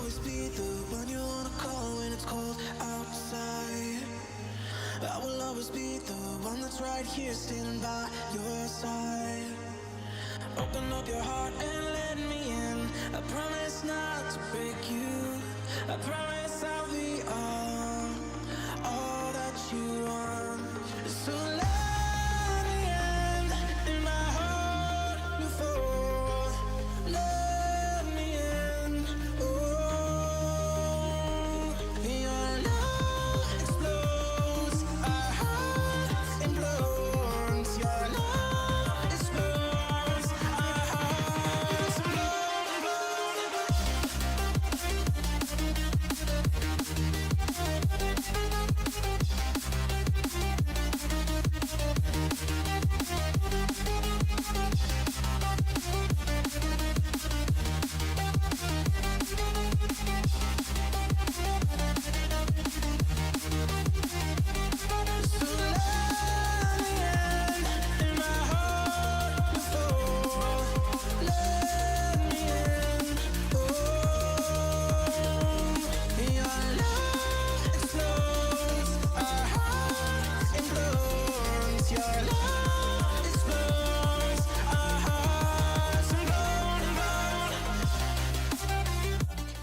always be the one you wanna call when it's cold outside. I will always be the one that's right here standing by your side. Open up your heart and let me in. I promise not to break you. I promise I'll be all that you want. So let me in my heart before. Let me in. Oh, your love explodes. Our heart implodes. Your love explodes. Our hearts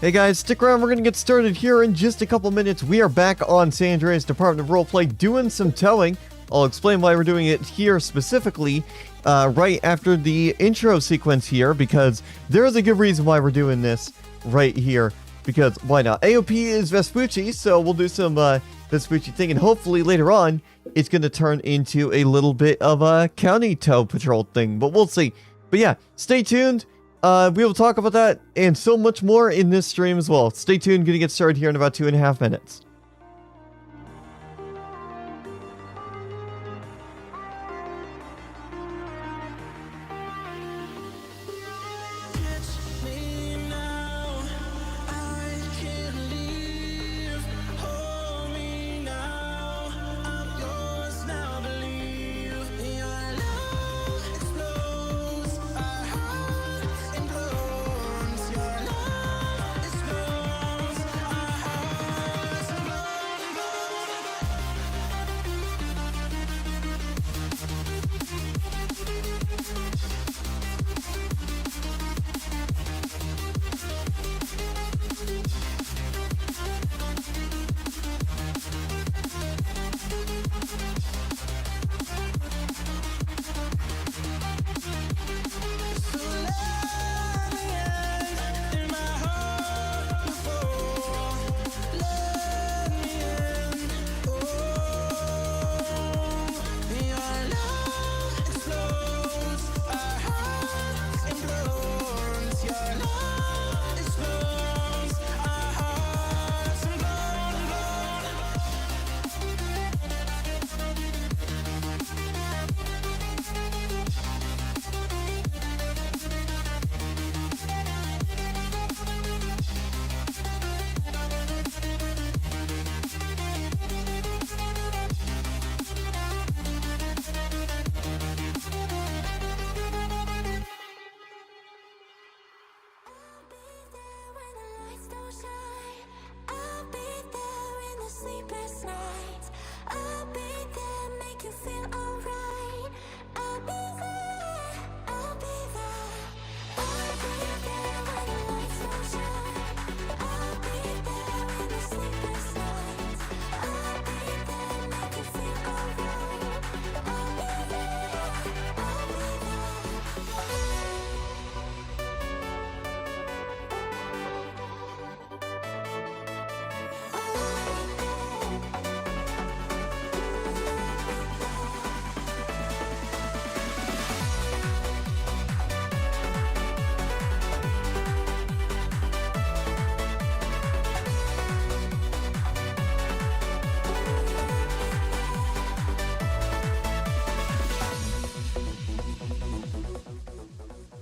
Hey guys, stick around, we're gonna get started here in just a couple minutes. We are back on San Andreas Department of Roleplay doing some towing. I'll explain why we're doing it here specifically right after the intro sequence here, because there is a good reason why we're doing this right here, because why not? AOP is Vespucci, so we'll do some Vespucci thing, and hopefully later on it's gonna turn into a little bit of a county tow patrol thing, but we'll see. But yeah, stay tuned. We will talk about that and so much more in this stream as well. Stay tuned, gonna get started here in about 2.5 minutes. catch me now. I can't leave. Hold me now. I'm yours now. Believe your love explodes. Our heart implodes. Your love explodes. Our hearts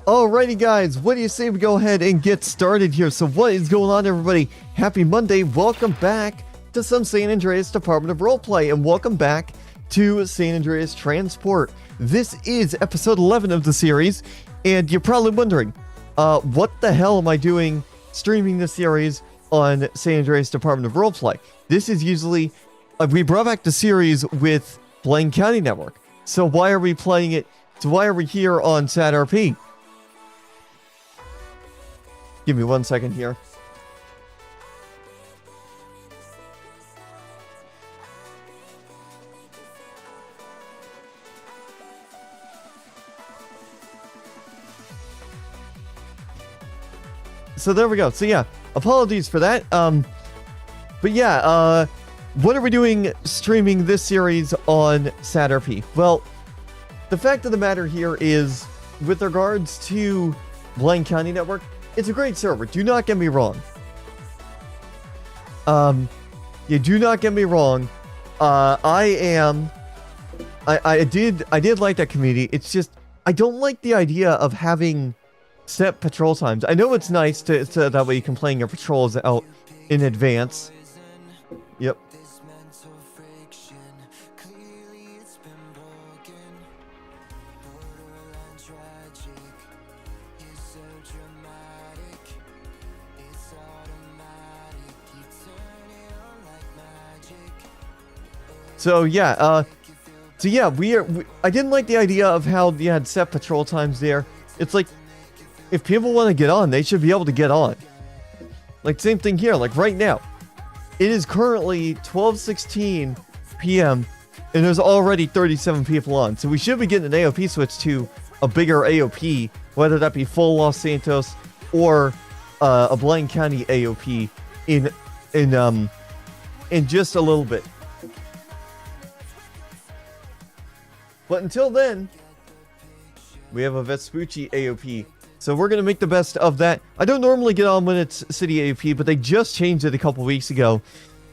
Alrighty guys, what do you say we go ahead and get started here? So what is going on, everybody? Happy Monday, welcome back to some San Andreas Department of Roleplay, and welcome back to San Andreas Transport. This is episode 11 of the series, and you're probably wondering, what the hell am I doing streaming this series on San Andreas Department of Roleplay. This is usually, we brought back the series with Blaine County Network. So why are we playing it? So why are we here on SADRP? Give me 1 second here. So there we go. So yeah, apologies for that. But yeah, what are we doing streaming this series on SADRP? Well, the fact of the matter here is, with regards to Blaine County Network, it's a great server. Do not get me wrong. You do not get me wrong. I did like that community. It's just, I don't like the idea of having set patrol times. I know it's nice to that way you can plan your patrols out in advance. Yep. So yeah, I didn't like the idea of how you had set patrol times there. It's like, if people want to get on, they should be able to get on. Like, same thing here, like right now. It is currently 12:16 p.m. and there's already 37 people on. So we should be getting an AOP switch to a bigger AOP, whether that be full Los Santos or a Blaine County AOP in just a little bit. But until then, we have a Vespucci AOP. So we're going to make the best of that. I don't normally get on when it's City AOP, but they just changed it a couple weeks ago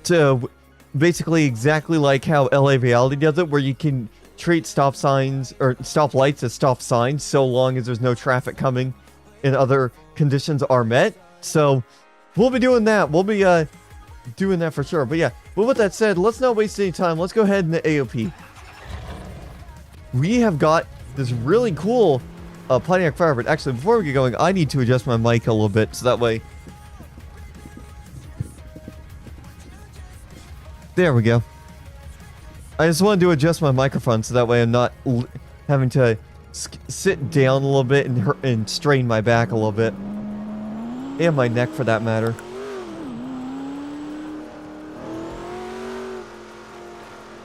to basically exactly like how LA Reality does it, where you can treat stop signs or stop lights as stop signs so long as there's no traffic coming and other conditions are met. So we'll be doing that. We'll be doing that for sure. But yeah, but with that said, let's not waste any time. Let's go ahead into AOP. We have got this really cool Pontiac Firebird. Actually, before we get going, I need to adjust my mic a little bit so that way. There we go. I just wanted to adjust my microphone so that way I'm not having to sit down a little bit and strain my back a little bit. And my neck for that matter.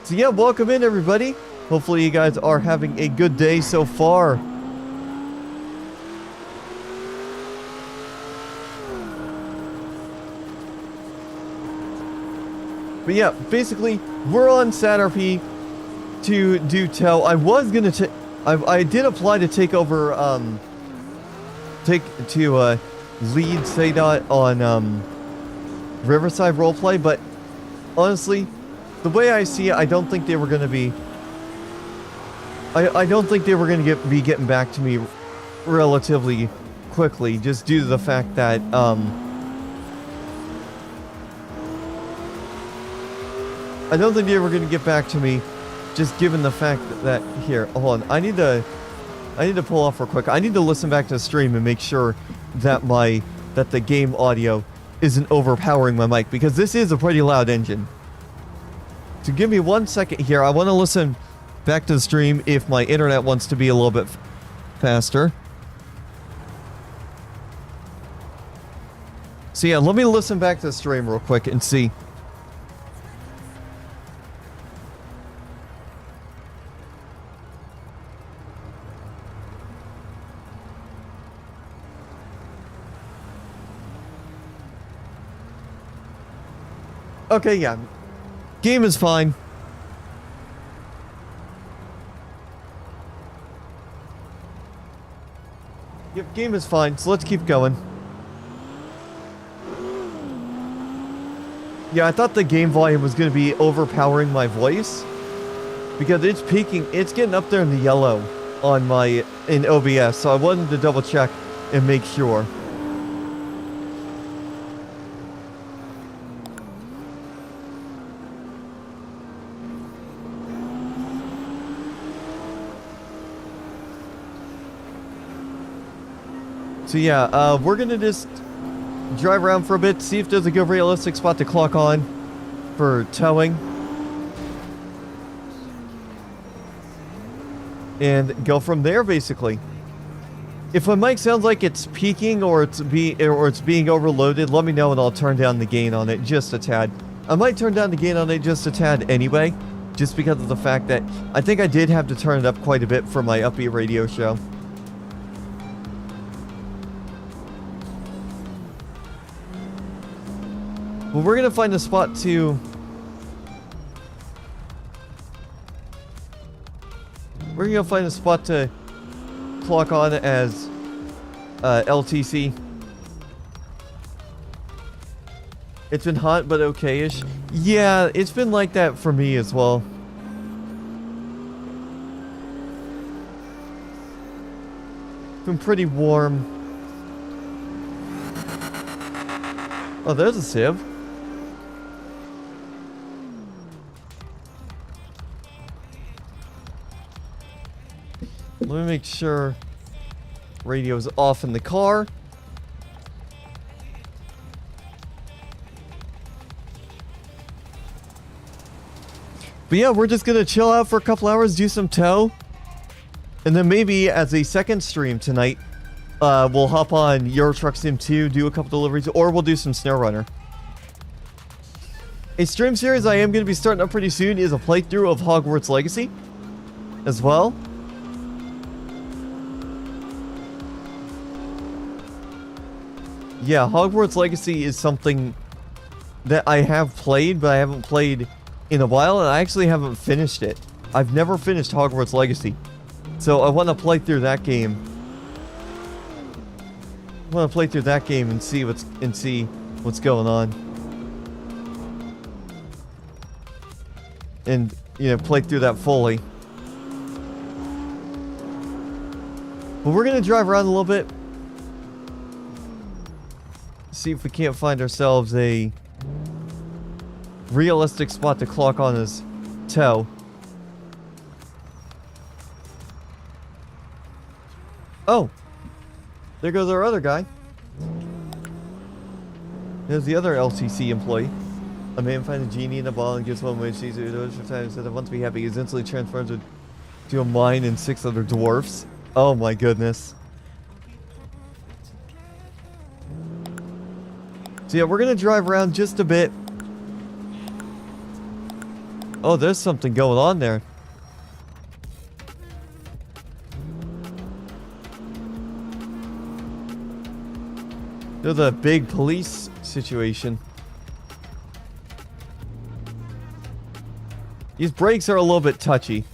So yeah, welcome in everybody. Hopefully you guys are having a good day so far. But yeah, basically, we're on SADRP to do tow. I was gonna I did apply to take over, lead SADOT on, Riverside Roleplay, but honestly, the way I see it, I don't think they were gonna be, I don't think they were gonna be getting back to me relatively quickly, just due to the fact that, I don't think they were going to get back to me, just given the fact that here, hold on, I need to pull off real quick. I need to listen back to the stream and make sure that the game audio isn't overpowering my mic, because this is a pretty loud engine. So give me 1 second here. I want to listen back to the stream if my internet wants to be a little bit faster. So yeah, let me listen back to the stream real quick and see. Okay, yeah. Game is fine. Yep, game is fine, so let's keep going. Yeah, I thought the game volume was going to be overpowering my voice, because it's peaking, it's getting up there in the yellow on in OBS, so I wanted to double check and make sure. So yeah, we're gonna just drive around for a bit, see if there's a good realistic spot to clock on for towing. And go from there, basically. If my mic sounds like it's peaking or it's being overloaded, let me know and I'll turn down the gain on it just a tad. I might turn down the gain on it just a tad anyway, just because of the fact that I think I did have to turn it up quite a bit for my upbeat radio show. Well, we're gonna find a spot to... We're gonna find a spot to clock on as LTC. It's been hot, but okay-ish. Yeah, it's been like that for me as well. Been pretty warm. Oh, there's a sieve. Let me make sure radio's off in the car. But yeah, we're just gonna chill out for a couple hours, do some tow. And then maybe as a second stream tonight, we'll hop on Euro Truck Sim 2, do a couple deliveries, or we'll do some Snow Runner. A stream series I am going to be starting up pretty soon is a playthrough of Hogwarts Legacy as well. Yeah, Hogwarts Legacy is something that I have played, but I haven't played in a while, and I actually haven't finished it. I've never finished Hogwarts Legacy. So I want to play through that game. I want to play through that game and see what's going on. And, you know, play through that fully. But we're going to drive around a little bit. See if we can't find ourselves a realistic spot to clock on as tow. Oh! There goes our other guy. There's the other LTC employee. A man finds a genie in a ball and gives one away. Sees it for time. Said, "I want to be happy." He is instantly transformed to a mine and 6 other dwarfs. Oh my goodness. So yeah, we're gonna drive around just a bit. Oh, there's something going on there. There's a big police situation. These brakes are a little bit touchy.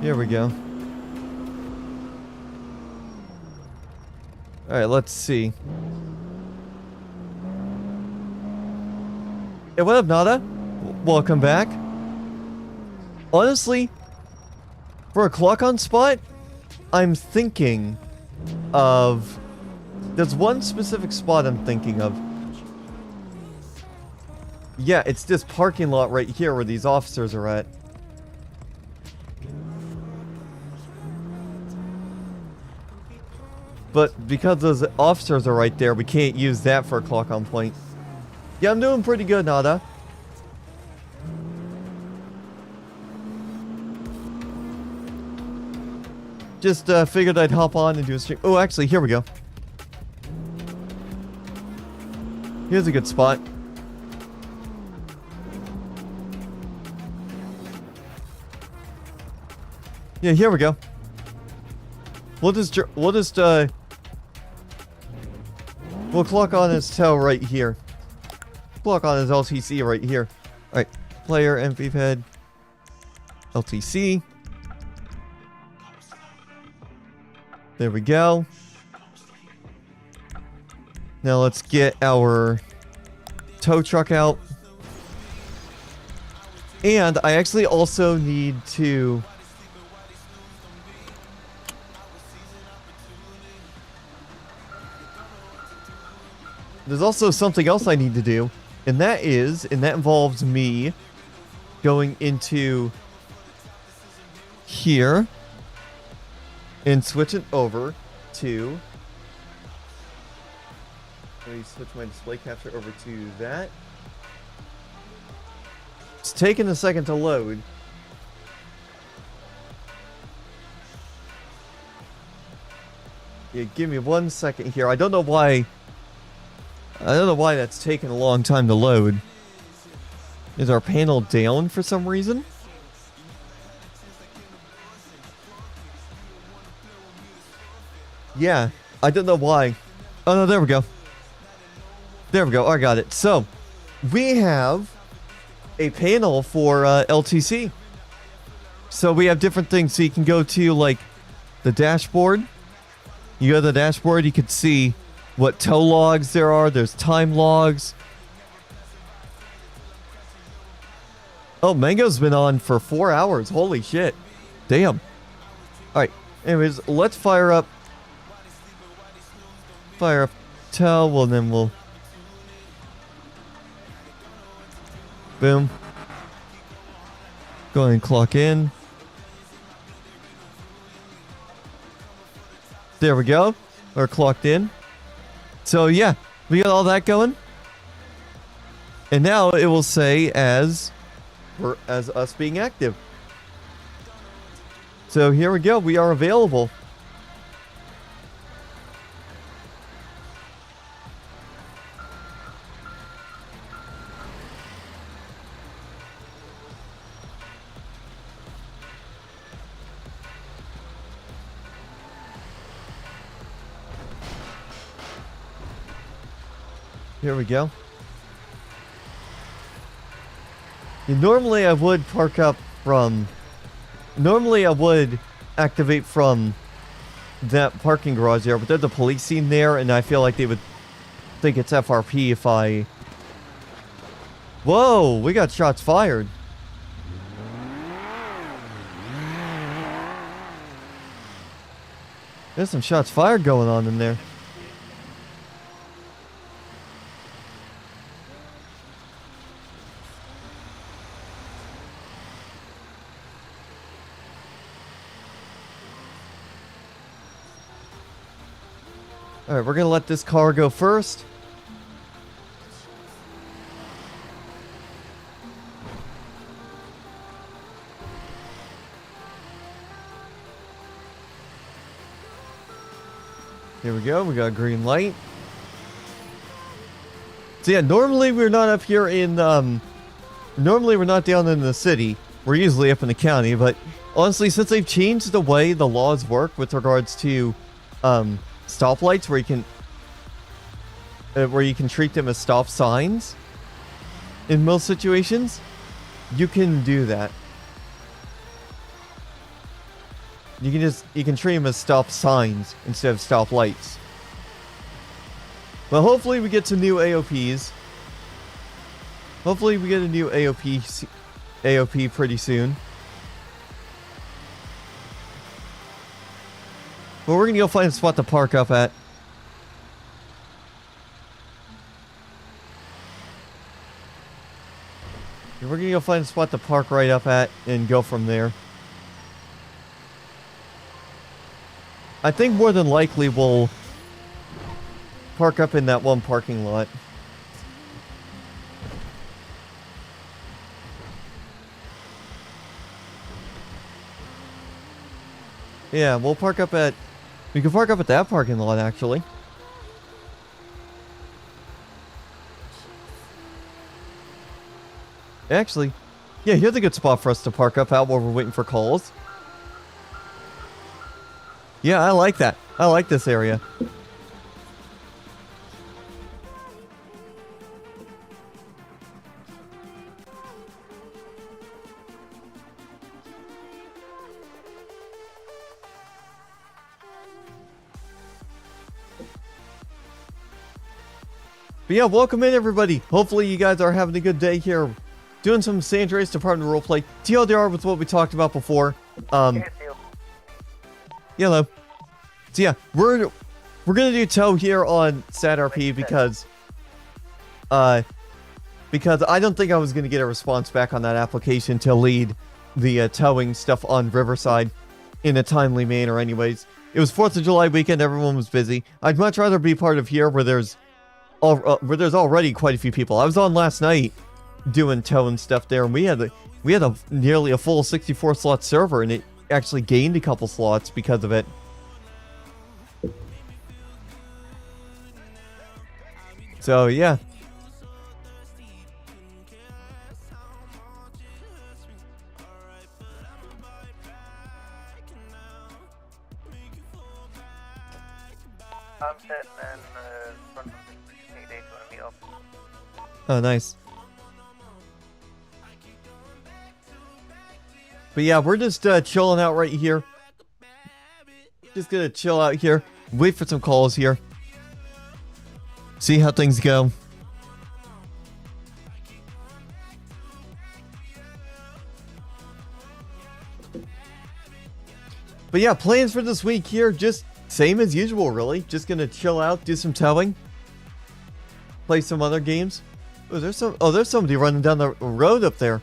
Here we go. Alright, let's see. Hey, what up, Nada? Welcome back. Honestly, for a clock-on spot, I'm thinking of... There's one specific spot I'm thinking of. Yeah, it's this parking lot right here where these officers are at. But because those officers are right there, we can't use that for a clock-on point. Yeah, I'm doing pretty good, Nada. Just figured I'd hop on and do a stream. Oh, actually, here we go. Here's a good spot. Yeah, here we go. We'll clock on his tail right here. Clock on his LTC right here. Alright, player, MP head, LTC. There we go. Now let's get our tow truck out. And I actually also need to... There's also something else I need to do. And that involves me going into here and switching over to, let me switch my display capture over to that. It's taking a second to load. Yeah, give me 1 second here. I don't know why that's taking a long time to load. Is our panel down for some reason? Yeah, I don't know why. Oh no, there we go. There we go, I got it. So, we have a panel for LTC. So we have different things. So you can go to like the dashboard. You go to the dashboard, you can see what tow logs there are. There's time logs. Oh, Mango's been on for 4 hours. Holy shit. Damn. Alright. Anyways, let's fire up tow. Well, then we'll... Boom. Go ahead and clock in. There we go. We're clocked in. So yeah, we got all that going. And now it will say as us being active. So here we go. We are available. Here we go. Normally I would park up from... Normally I would activate from that parking garage there, but there's a police scene there, and I feel like they would think it's FRP if I... Whoa! We got shots fired. There's some shots fired going on in there. Alright, we're gonna let this car go first. Here we go, we got a green light. So yeah, normally we're not up here in, normally we're not down in the city. We're usually up in the county, but honestly, since they've changed the way the laws work with regards to, stoplights where you can treat them as stop signs in most situations, you can do that. You can treat them as stop signs instead of stop lights. But hopefully we get some new AOPs. Hopefully we get a new AOP pretty soon. Well, we're gonna go find a spot to park up at. We're gonna go find a spot to park right up at and go from there. I think more than likely we'll park up in that one parking lot. Yeah, we'll park up at... We can park up at that parking lot, actually. Actually, yeah, here's a good spot for us to park up at while we're waiting for calls. Yeah, I like that. I like this area. But yeah, welcome in everybody. Hopefully you guys are having a good day here. Doing some San Andreas Department Roleplay. TLDR with what we talked about before. Hello. So yeah, we're gonna do tow here on SADRP because because I don't think I was going to get a response back on that application to lead the towing stuff on Riverside in a timely manner anyways. It was 4th of July weekend, everyone was busy. I'd much rather be part of here where there's already quite a few people. I was on last night doing towing stuff there, and we had nearly a full 64 slot server, and it actually gained a couple slots because of it. So yeah. I'm set and front of the 8 gonna be up. Oh, nice. But yeah, we're just chilling out right here. Just gonna chill out here. Wait for some calls here. See how things go. But yeah, plans for this week here, just same as usual, really. Just gonna chill out, do some towing. Play some other games. Oh, there's somebody running down the road up there.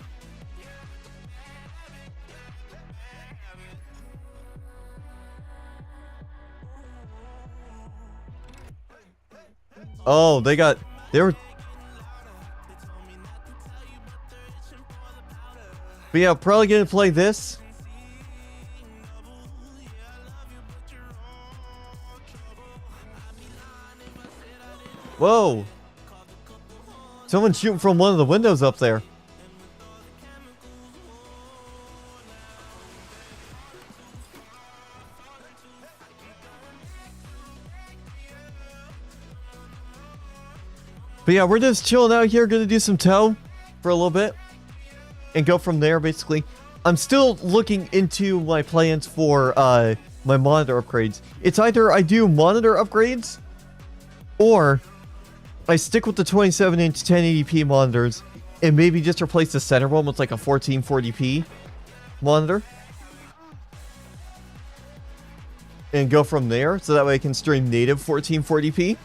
Oh, they were... But yeah, probably gonna play this. Whoa! Someone's shooting from one of the windows up there. But yeah, we're just chilling out here, gonna do some tow for a little bit. And go from there, basically. I'm still looking into my plans for my monitor upgrades. It's either I do monitor upgrades, or I stick with the 27-inch 1080p monitors, and maybe just replace the center one with like a 1440p monitor. And go from there, so that way I can stream native 1440p.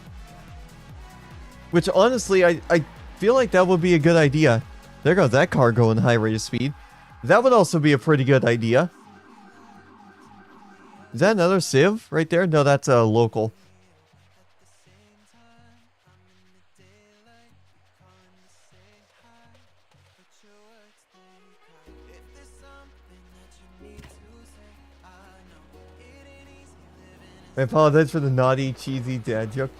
Which, honestly, I feel like that would be a good idea. There goes that car going high rate of speed. That would also be a pretty good idea. Is that another Civ right there? No, that's a local. I apologize for the naughty, cheesy dad joke.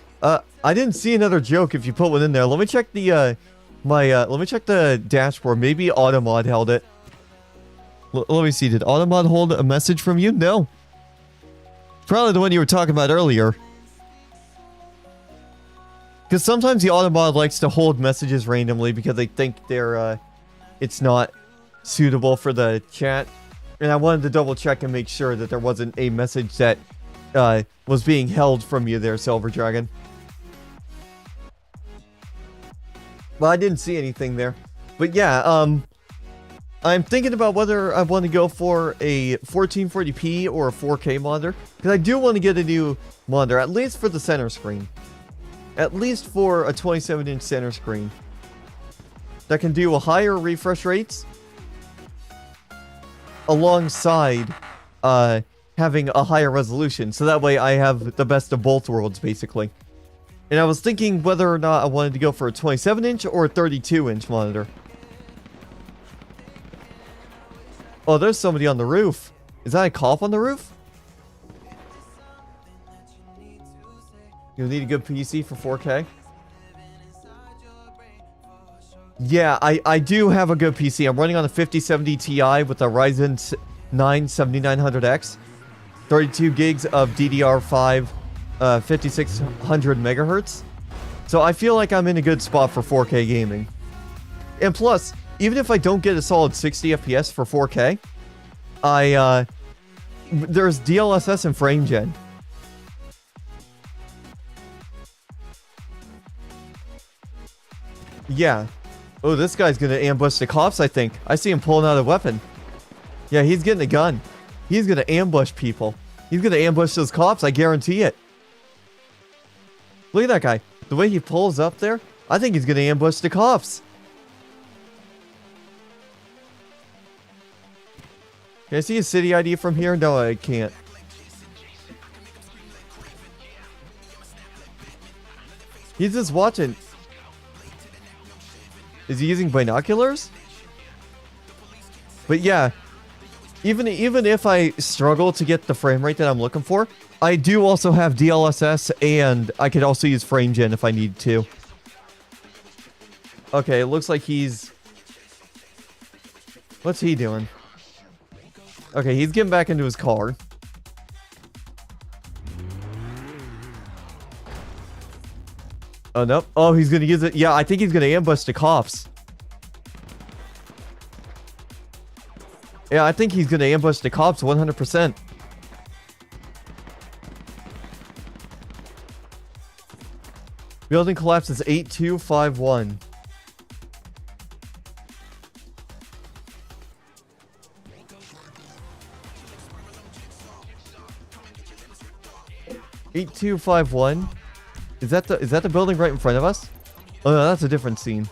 I didn't see another joke if you put one in there. Let me check the, let me check the dashboard. Maybe Automod held it. Let me see. Did Automod hold a message from you? No. Probably the one you were talking about earlier. Because sometimes the Automod likes to hold messages randomly because they think they're, it's not suitable for the chat. And I wanted to double check and make sure that there wasn't a message that was being held from you there, Silver Dragon. Well, I didn't see anything there. But yeah, I'm thinking about whether I want to go for a 1440p or a 4K monitor. Because I do want to get a new monitor, at least for the center screen. At least for a 27-inch center screen. That can do a higher refresh rates. Alongside having a higher resolution. So that way I have the best of both worlds, basically. And I was thinking whether or not I wanted to go for a 27-inch or a 32-inch monitor. Oh, there's somebody on the roof. Is that a cop on the roof? You'll need a good PC for 4K? Yeah, I do have a good PC. I'm running on a 5070 Ti with a Ryzen 9 7900X. 32 gigs of DDR5, 5600 megahertz. So I feel like I'm in a good spot for 4K gaming. And plus, even if I don't get a solid 60 FPS for 4K, there's DLSS and frame gen. Yeah. Oh, this guy's gonna ambush the cops, I think. I see him pulling out a weapon. Yeah, he's getting a gun. He's gonna ambush people. He's gonna ambush those cops, I guarantee it. Look at that guy. The way he pulls up there, I think he's gonna ambush the cops. Can I see his city ID from here? No, I can't. He's just watching. Is he using binoculars? But yeah, even if I struggle to get the frame rate that I'm looking for, I do also have DLSS, and I could also use frame gen if I need to. Okay, it looks like he's... What's he doing? Okay, he's getting back into his car. Oh, nope. Oh, he's gonna use it. Yeah, I think he's gonna ambush the cops. Yeah, I think he's gonna ambush the cops 100%. Building collapses 8251. (8251) Is that the building right in front of us? Oh no, that's a different scene.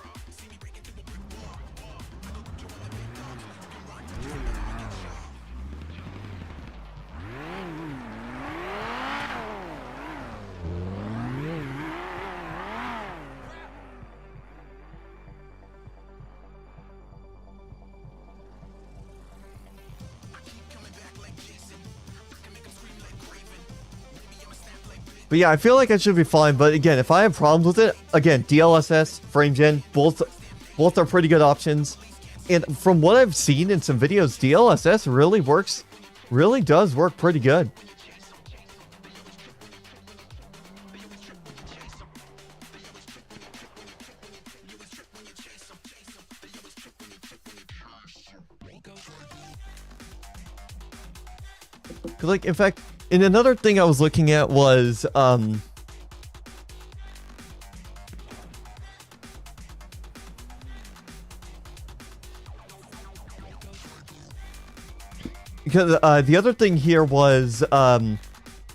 But yeah, I feel like I should be fine. But again, if I have problems with it, again, DLSS, frame gen, both are pretty good options. And from what I've seen in some videos, DLSS really does work pretty good. Like, in fact, and another thing I was looking at was, because the other thing here was, I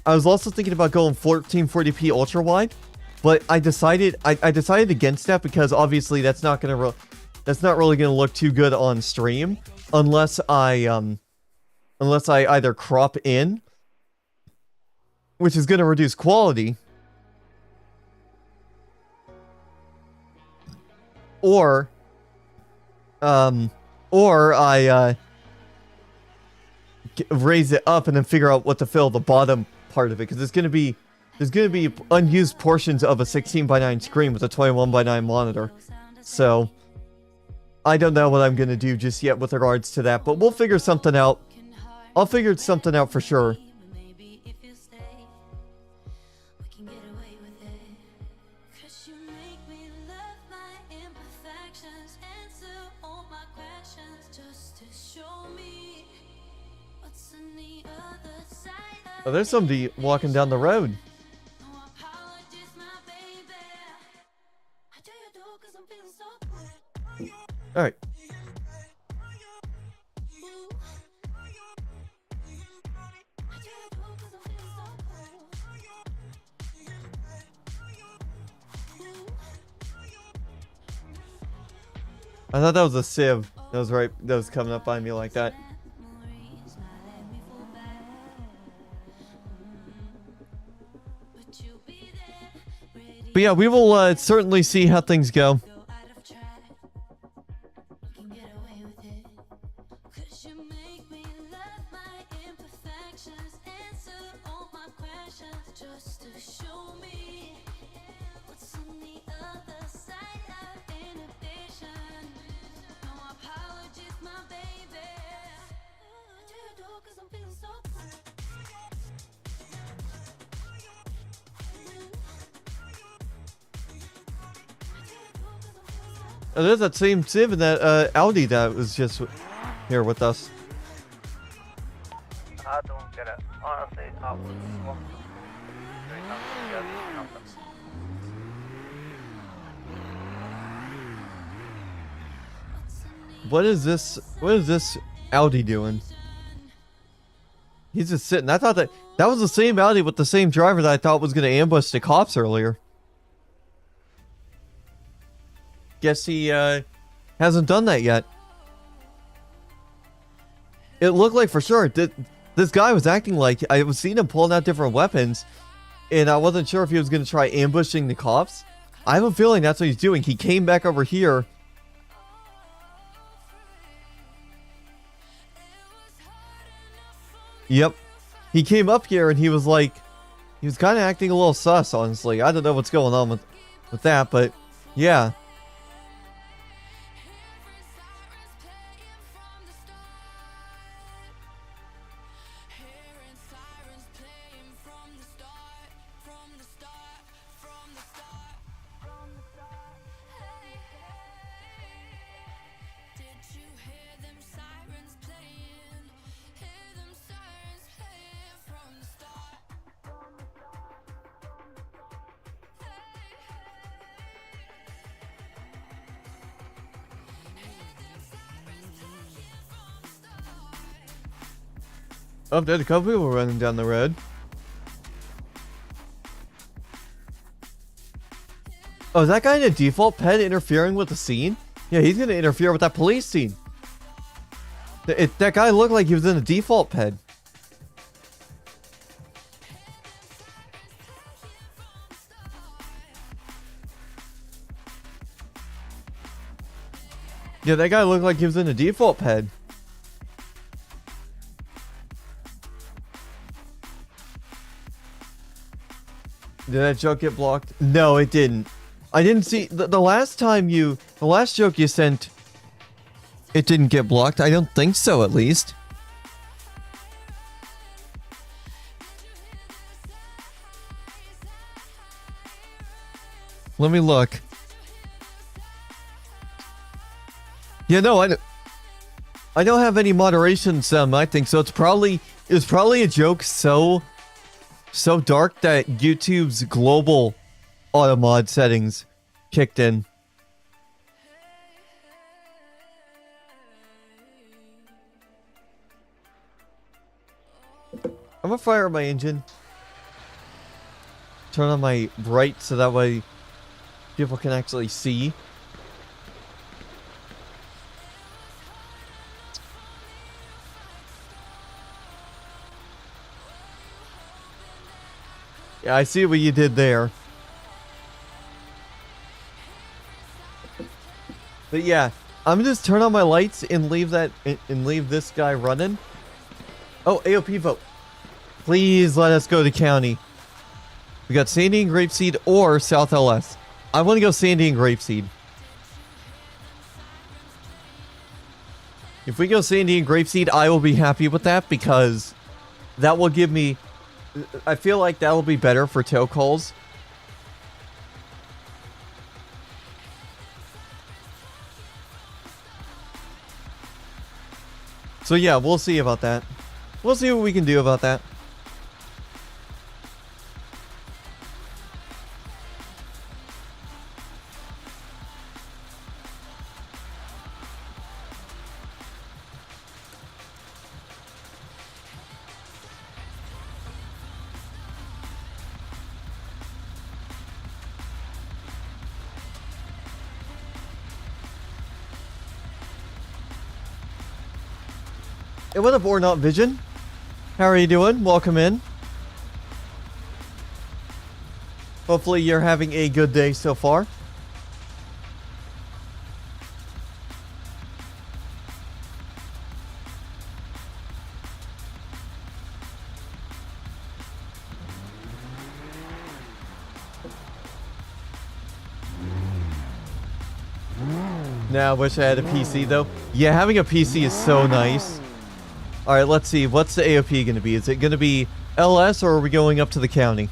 was also thinking about going 1440p ultra wide, but I decided against that because obviously that's not really gonna look too good on stream unless I either crop in, which is going to reduce quality, or I raise it up and then figure out what to fill the bottom part of it, because there's going to be unused portions of a 16:9 screen with a 21:9 monitor. So I don't know what I'm going to do just yet with regards to that, but we'll figure something out. I'll figure something out for sure. Oh, there's somebody walking down the road. Alright. I thought that was a sieve. That was coming up by me like that. But yeah, we will certainly see how things go. Oh, there's that same sieve in that Audi that was just here with us. I don't get it. Honestly, I was want to What is this? What is this Audi doing? He's just sitting. I thought that was the same Audi with the same driver that I thought was going to ambush the cops earlier. Guess he hasn't done that yet. It looked like for sure. This guy was acting like I was seeing him pulling out different weapons, and I wasn't sure if he was going to try ambushing the cops. I have a feeling that's what he's doing. He came back over here. Yep. He came up here and he was like, he was kind of acting a little sus, honestly. I don't know what's going on with that, but yeah. Oh, there's a couple people running down the road. Oh, is that guy in a default ped interfering with the scene? Yeah, he's gonna interfere with that police scene. That guy looked like he was in a default ped. Yeah, that guy looked like he was in a default ped. Did that joke get blocked? No, it didn't. I didn't see the last joke you sent. It didn't get blocked. I don't think so, at least. Let me look. Yeah, no, I don't have any moderation some. I think so. It was probably a joke so dark that YouTube's global auto mod settings kicked in. I'm gonna fire up my engine. Turn on my bright so that way people can actually see. Yeah, I see what you did there. But yeah, I'm gonna just turn on my lights and leave this guy running. Oh, AOP vote. Please let us go to county. We got Sandy and Grapeseed or South LS. I want to go Sandy and Grapeseed. If we go Sandy and Grapeseed, I will be happy with that because that will give me... I feel like that will be better for tow calls. So yeah, we'll see about that. We'll see what we can do about that. Hey, what up, or not Vision? How are you doing? Welcome in. Hopefully you're having a good day so far. Nah, I wish I had a PC though. Yeah, having a PC is so nice. Alright, let's see. What's the AOP going to be? Is it going to be LS or are we going up to the county?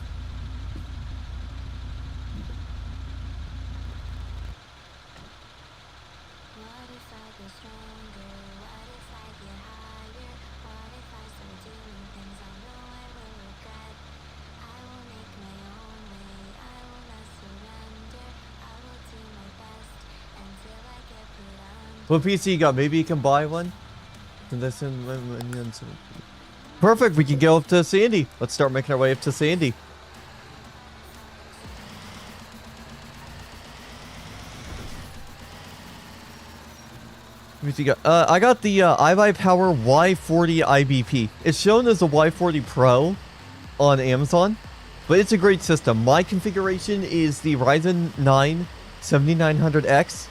What PC you got? Maybe you can buy one? Perfect, we can go up to Sandy. Let's start making our way up to Sandy. I got the iBuyPower Y40 IBP. It's shown as a Y40 Pro on Amazon, but it's a great system. My configuration is the Ryzen 9 7900X,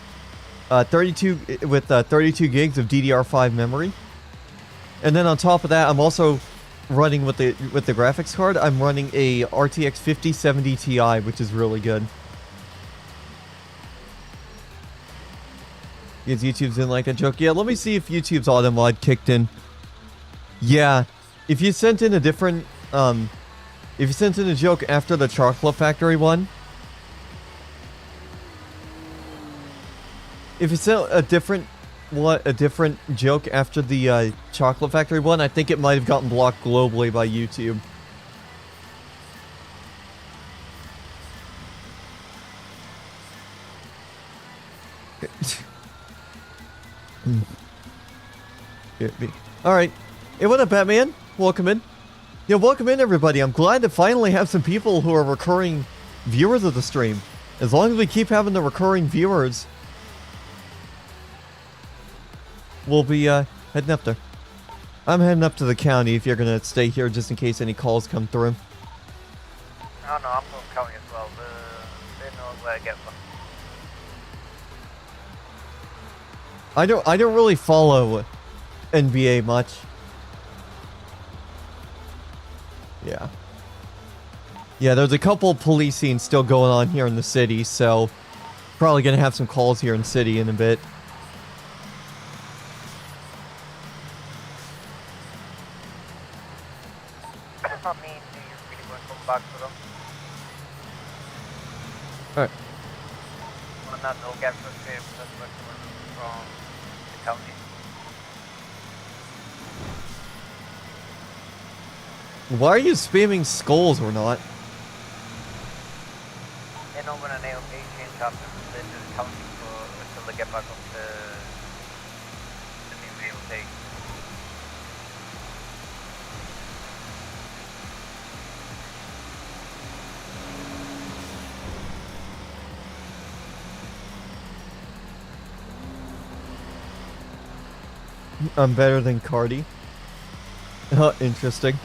32 gigs of DDR5 memory, and then on top of that, I'm also running with the graphics card. I'm running a RTX 5070 Ti, which is really good. Because YouTube's didn't like that joke. Yeah, let me see if YouTube's auto mod kicked in. Yeah, if you sent in a different, if you sent in a joke after the Chocolate Factory one, if you sent a different joke after the Chocolate Factory one, I think it might have gotten blocked globally by YouTube. Alright. Hey, what up, Batman? Welcome in. Yeah, welcome in, everybody. I'm glad to finally have some people who are recurring viewers of the stream. As long as we keep having the recurring viewers, we'll be heading up there. I'm heading up to the county if you're going to stay here just in case any calls come through. Oh no, I'm going county as well. They know where I get from. I don't really follow NBA much. Yeah. Yeah, there's a couple policing still going on here in the city, so probably gonna have some calls here in the city in a bit. I mean, do you really want to come back to them? Alright. Well, not no get frustrated because we're coming from the county. Why are you spamming skulls or not? You know, when an AOK change happens, they do the county until they get back up to the new AOK. I'm better than Cardi. Oh, interesting.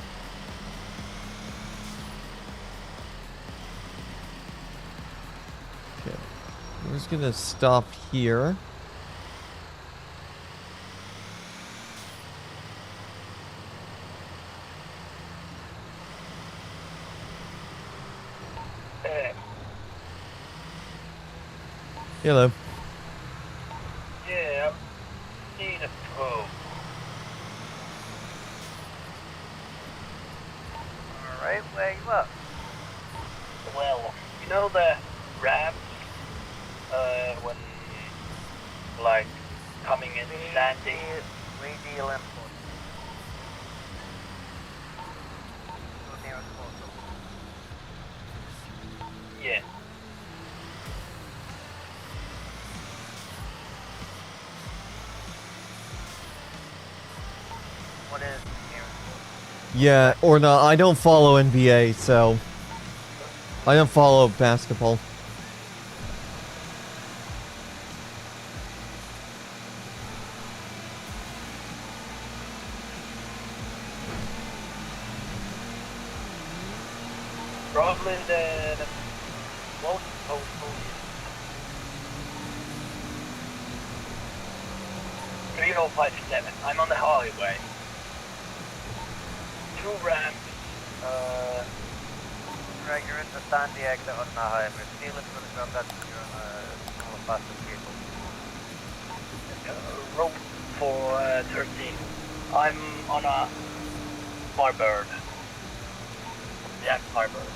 Okay. We're just gonna stop here. Hello. Yeah, I've seen a probe. Alright, where you up? Well, you know the ramps, when, like, coming in landing? Radial import. Go near a portal. Yeah. What is nearest portal? Yeah, or not. I don't follow NBA, so I don't follow basketball. Probably the most hopeful is 3057. I'm on the highway. 2 ramps, Right, you're in the sandy exit on the highway. Steal it for the ground, that's when you're on a small faster vehicle. rope for 13. I'm on a Firebird. Yeah, Firebird.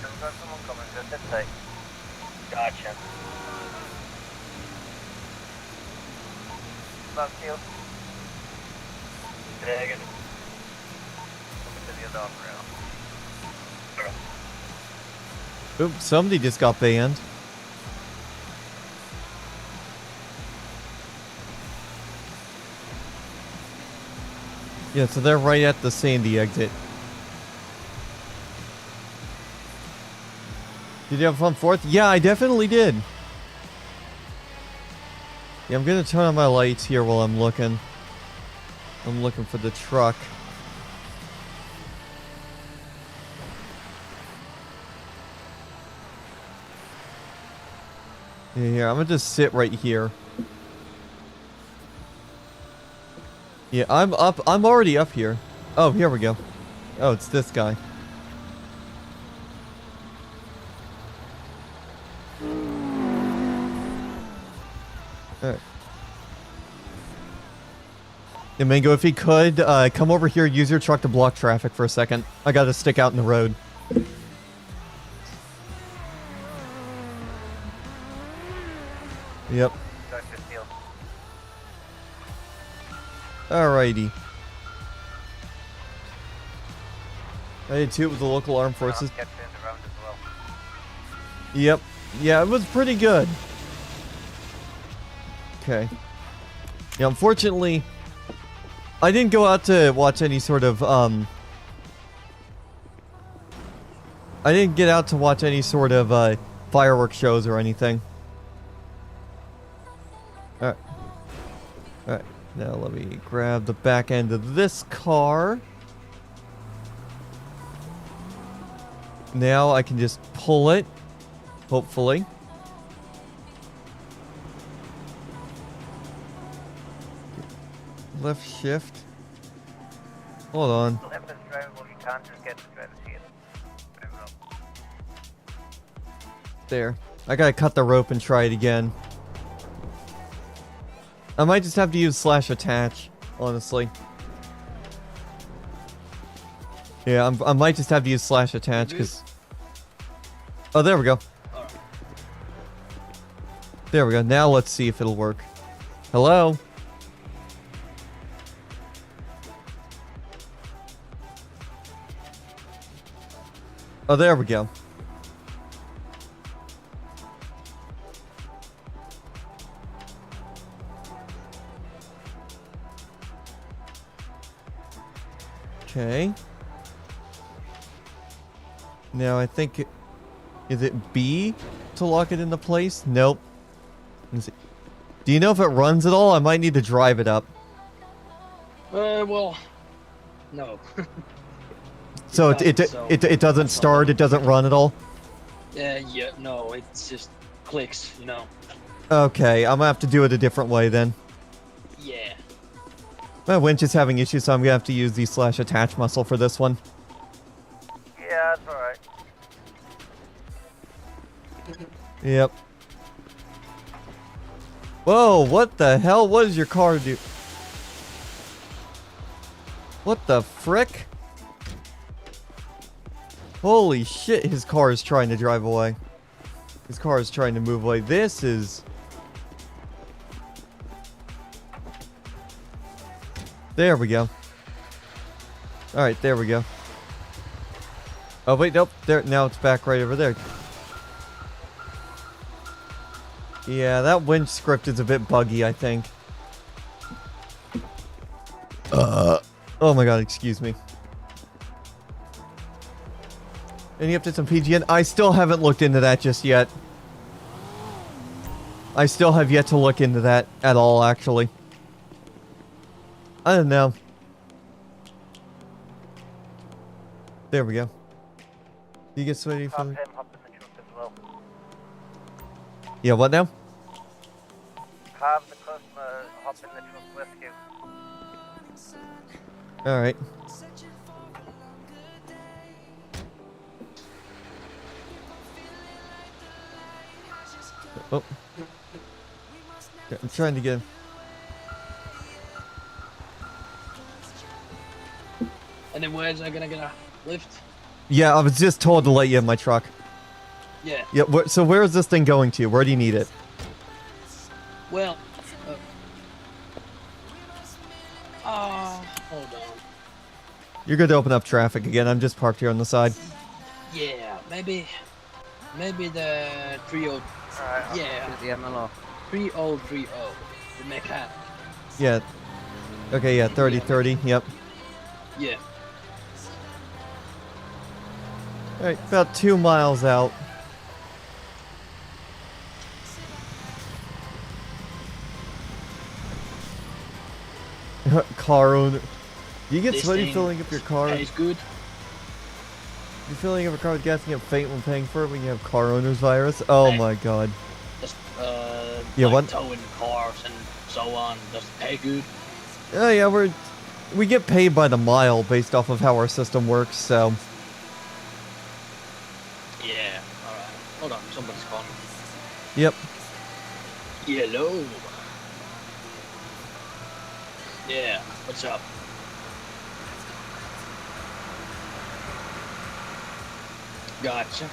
We've got someone coming, just sit tight. Gotcha. Back to you. Dragon. Coming to the other off rail. Oops, somebody just got banned. Yeah, so they're right at the Sandy exit. Did you have fun 4th? Yeah, I definitely did. Yeah, I'm gonna turn on my lights here while I'm looking. I'm looking for the truck. Yeah, here, I'm gonna just sit right here. Yeah, I'm already up here. Oh, here we go. Oh, it's this guy. Alright. Yeah, Mango, if he could, come over here, use your truck to block traffic for a second. I gotta stick out in the road. Yep. Going to steal. Alrighty. I did too with the local armed forces. Kept in the round as well. Yep. Yeah, it was pretty good. Okay. Yeah, unfortunately, I didn't go out to watch any sort of, I didn't get out to watch any sort of, fireworks shows or anything. Alright. Alright. Now let me grab the back end of this car. Now I can just pull it. Hopefully. Left shift. Hold on. Left is drivable, you can't just get the driver's seat. Very well. There. I gotta cut the rope and try it again. I might just have to use slash attach, honestly. Yeah, I might just have to use slash attach, because... Oh, there we go. There we go. Now let's see if it'll work. Hello? Oh, there we go. Okay. Now I think is it B to lock it into place? Nope. Do you know if it runs at all? I might need to drive it up. Well, no. So it doesn't start, it doesn't run at all? Yeah, no, it just clicks, you know. Okay, I'm gonna have to do it a different way then. Yeah. My winch is having issues, so I'm gonna have to use the slash attach muscle for this one. Yeah, that's alright. Yep. Whoa, what the hell? What does your car do? What the frick? Holy shit, his car is trying to drive away. His car is trying to move away. This is... There we go. Alright, there we go. Oh, wait, nope. There, now it's back right over there. Yeah, that winch script is a bit buggy, I think. Oh my god, excuse me. Any updates on PGN? I still haven't looked into that just yet. I still have yet to look into that at all, actually. I don't know. There we go. You get sweaty Have from... him hop in the truck as well. Yeah, what now? Have the customer hop in the truck with you. Alright. Oh. Okay, I'm trying to get him. And then where's I gonna get a lift? Yeah, I was just told to let you in my truck. Yeah. Yeah, so where is this thing going to? Where do you need it? Well, hold on. You're good to open up traffic again. I'm just parked here on the side. Yeah, maybe the 30. Alright, Yeah, the MLO. 3030, the mechanic. Yeah. Okay, yeah, 3030. Yep. Yeah. Alright, about 2 miles out. Car owner. Do you get This sweaty thing filling up your car? tastes good. You filling up a car with gas and get faint when paying for it when you have car owner's virus? Oh Hey. my god. Just Yeah, like what? towing cars and so on. Does it pay good? Oh yeah, we get paid by the mile based off of how our system works, so Yeah. All right. Hold on. Somebody's calling. yep. Hello. Yeah. What's up? Gotcha.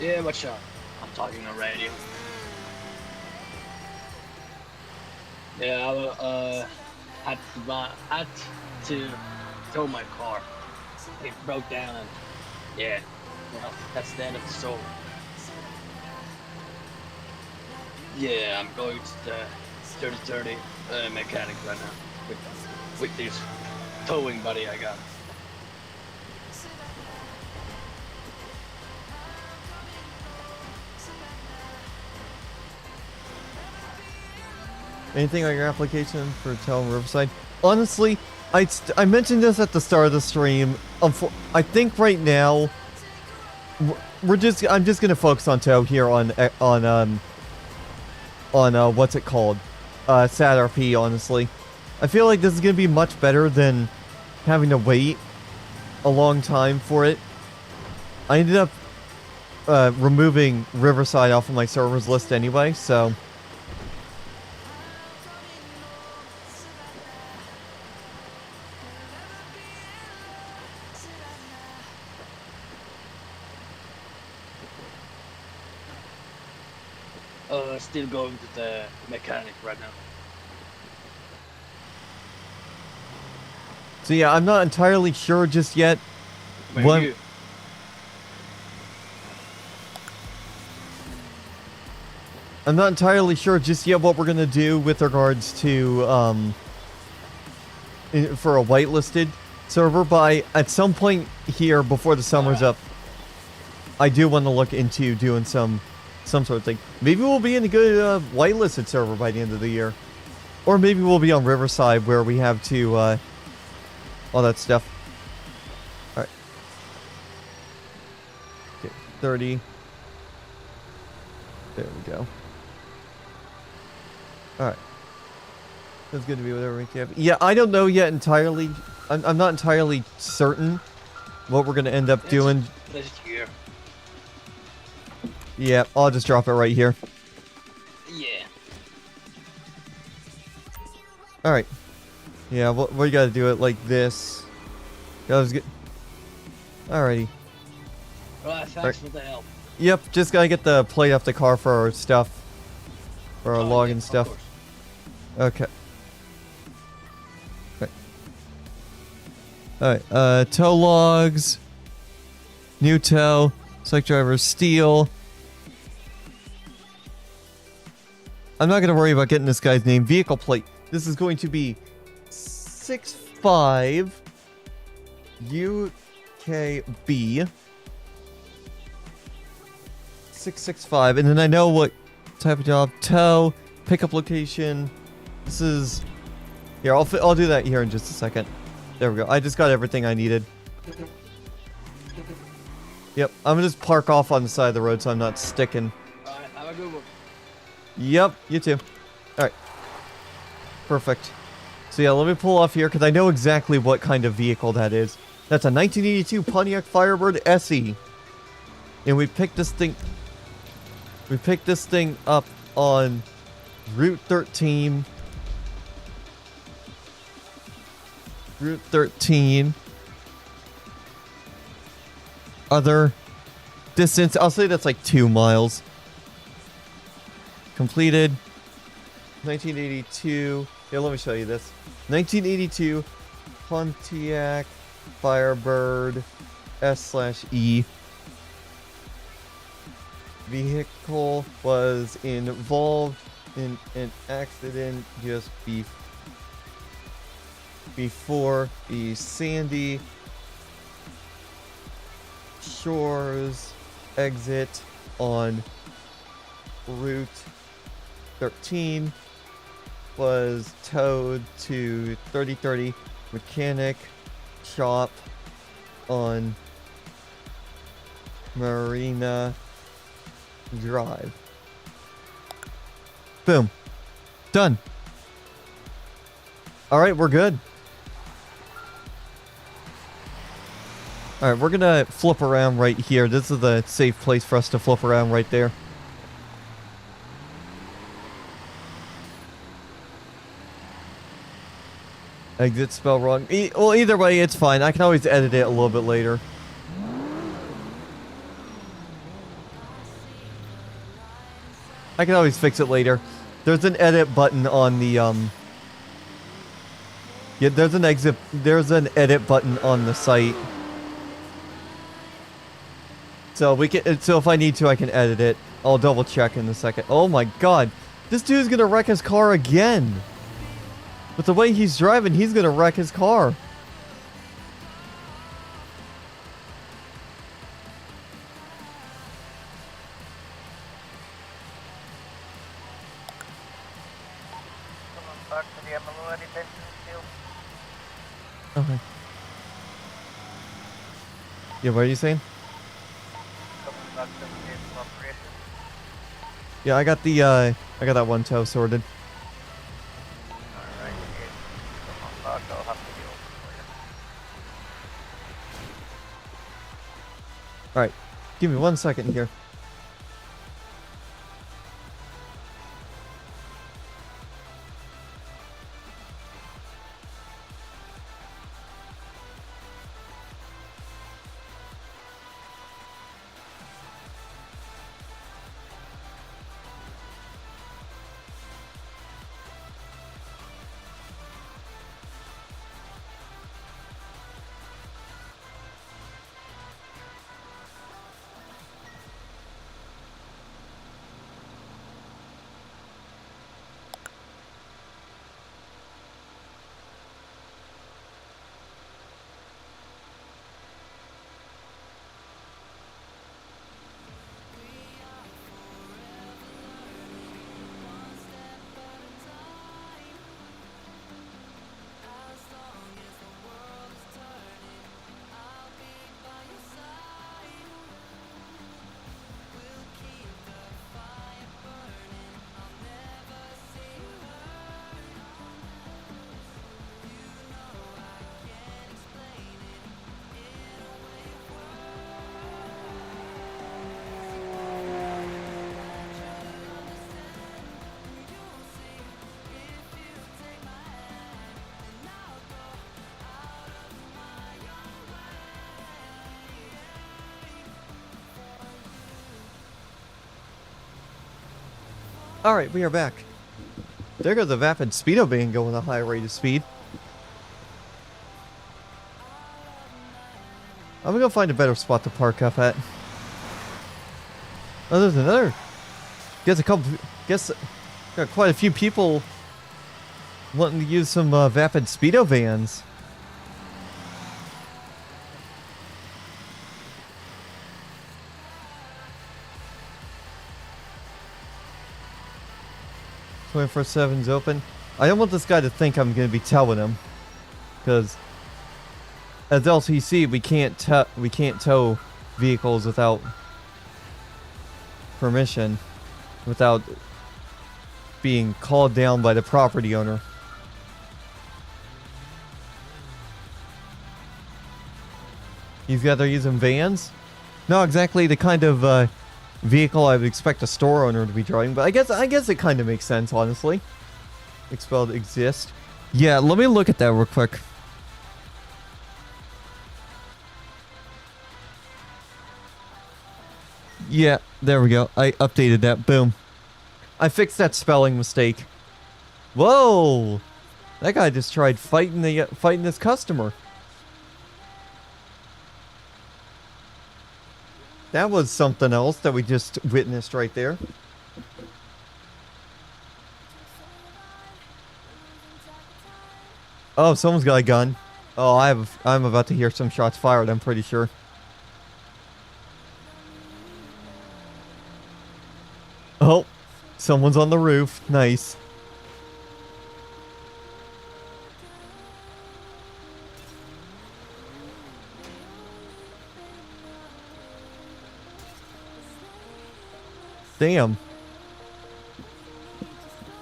Yeah, what's up? I'm talking on radio. Yeah, I had to tow my car. It broke down and yeah, well, that's the end of the story. Yeah, I'm going to the 3030 mechanic right now with this towing buddy I got. Anything on your application for Tell Riverside? Honestly, I mentioned this at the start of the stream. I think right now I'm just gonna focus on Tow here on what's it called? SADRP, honestly. I feel like this is gonna be much better than having to wait a long time for it. I ended up removing Riverside off of my servers list anyway, so Still going to the mechanic right now. so yeah, I'm not entirely sure just yet. Where What- are you? I'm not entirely sure just yet what we're gonna do with regards to for a whitelisted server, but at some point here before the summer's up, I do want to look into doing some sort of thing. Maybe we'll be in a good whitelisted server by the end of the year, or maybe we'll be on Riverside where we have to all that stuff. All right, okay, 30. There we go. Alright. That's good to be whatever we have. Yeah, I don't know yet entirely. I'm not entirely certain what we're going to end up doing. This here. Yeah, I'll just drop it right here. Yeah. Alright. Yeah, we got to do it like this. That was good. Alrighty. Right, thanks for the help. Yep, just got to get the plate off the car for our stuff. For our Oh, login yeah, of stuff. course. Okay. Alright, tow logs. New tow. Select driver steal. I'm not going to worry about getting this guy's name. Vehicle plate. This is going to be 65 UKB 665. And then I know what type of job. Tow. Pickup location. This is... Here, I'll do that here in just a second. There we go. I just got everything I needed. Yep, I'm gonna just park off on the side of the road so I'm not sticking. Alright, have a good one. Yep, you too. Alright. Perfect. So yeah, let me pull off here because I know exactly what kind of vehicle that is. That's a 1982 Pontiac Firebird SE. And we picked this thing up on Route 13. Route 13. Other distance, I'll say that's like 2 miles. Completed. 1982. Here, let me show you this. 1982 Pontiac Firebird S/E. Vehicle was involved in an accident just before the Sandy Shores exit on Route 13 was towed to 3030 Mechanic Shop on Marina Drive. Boom. Done. Alright, we're good. Alright, we're gonna flip around right here. This is the safe place for us to flip around right there. Exit spell wrong. Well, either way, it's fine. I can always edit it a little bit later. I can always fix it later. There's an edit button on the, yeah, there's an edit button on the site. So if I need to, I can edit it. I'll double check in a second. Oh my god. This dude's gonna wreck his car again. With the way he's driving, he's gonna wreck his car. Back to the MLO detention still. Okay. Yeah, what are you saying? Coming back to the vehicle operation. Yeah, I got that one tow sorted. Alright, yeah. Come on back, I'll have to be open for you. Alright, give me 1 second here. Alright, we are back. There goes the vapid speedo van going a high rate of speed. I'm gonna go find a better spot to park up at. Oh, there's another. Guess got quite a few people wanting to use some vapid speedo vans. "24/7's open." I don't want this guy to think I'm going to be telling him, because as LTC we can't tow vehicles without permission, without being called down by the property owner. He's got they're using vans? Not exactly the kind of vehicle I would expect a store owner to be driving, but I guess it kind of makes sense, honestly. Expelled exist. Yeah, let me look at that real quick. Yeah, there we go. I updated that. Boom. I fixed that spelling mistake. Whoa! That guy just tried fighting this customer. That was something else that we just witnessed right there. Oh, someone's got a gun. Oh, I'm about to hear some shots fired, I'm pretty sure. Oh, someone's on the roof. Nice. Damn.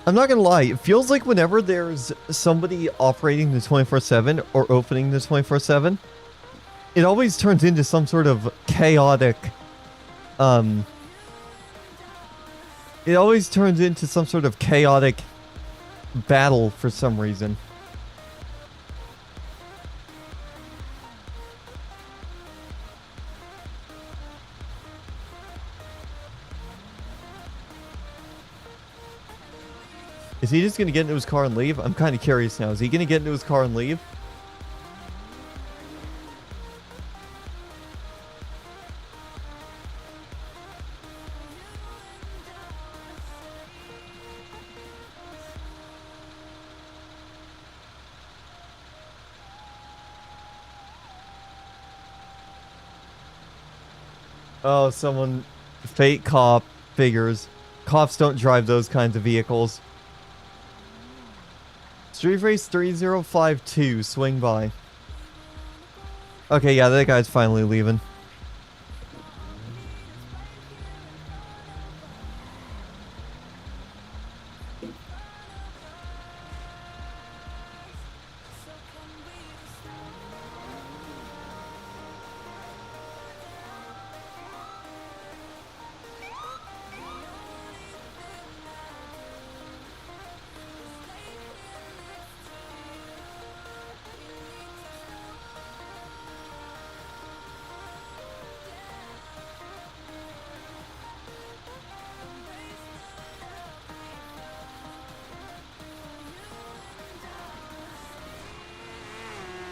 I'm not gonna lie, it feels like whenever there's somebody operating the 24/7 or opening the 24/7, it always turns into some sort of chaotic, it always turns into some sort of chaotic battle for some reason. Is he just gonna get into his car and leave? I'm kind of curious now. Is he gonna get into his car and leave? Oh, someone... Fake cop figures. Cops don't drive those kinds of vehicles. Street Race 3052, swing by. Okay, yeah, that guy's finally leaving.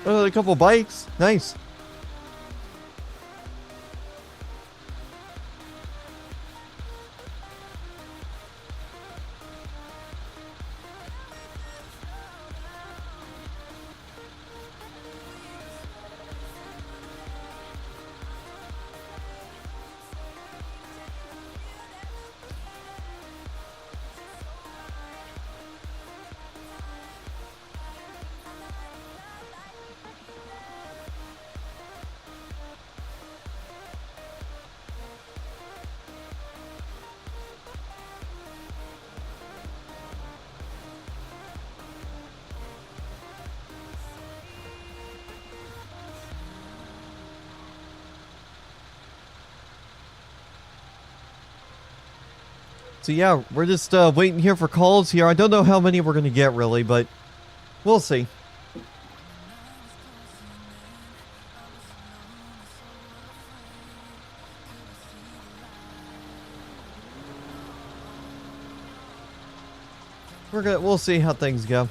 Oh, a couple bikes. Nice. So yeah, we're just waiting here for calls here. I don't know how many we're going to get really, but we'll see. We'll see how things go.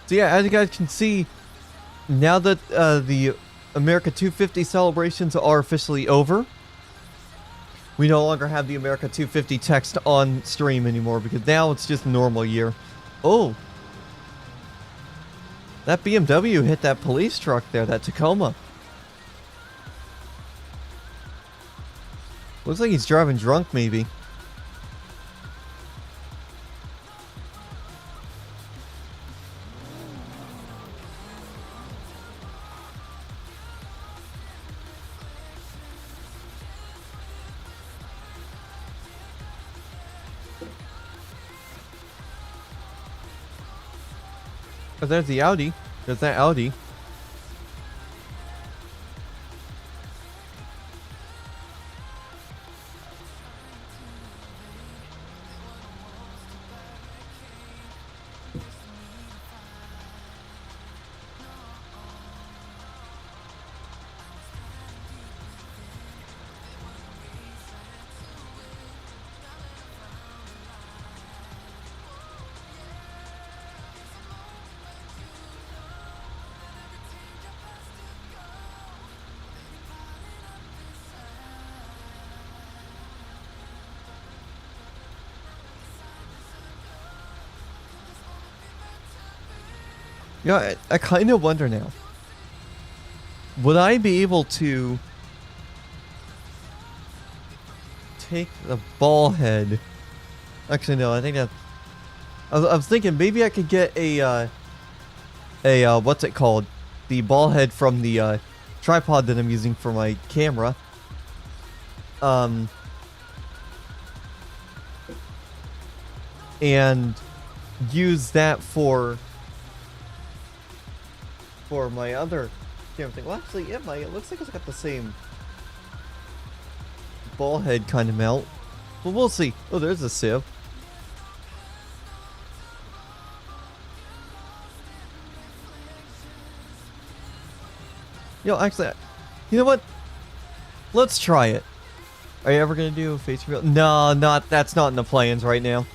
So yeah, as you guys can see, now that the America 250 celebrations are officially over, we no longer have the America 250 text on stream anymore because now it's just a normal year. Oh, that BMW hit that police truck there, that Tacoma. Looks like he's driving drunk maybe. Oh, there's the Audi. There's that Audi. Yeah, I kind of wonder now. Would I be able to take the ball head? Actually, no. I think that I was thinking maybe I could get a what's it called? The ball head from the tripod that I'm using for my camera. And use that for my other camera thing. Well, actually, yeah, it looks like it's got the same ball head kind of mount. But we'll see. Oh, there's a sieve. Actually, you know what? Let's try it. Are you ever gonna do a face reveal? No, that's not in the plans right now.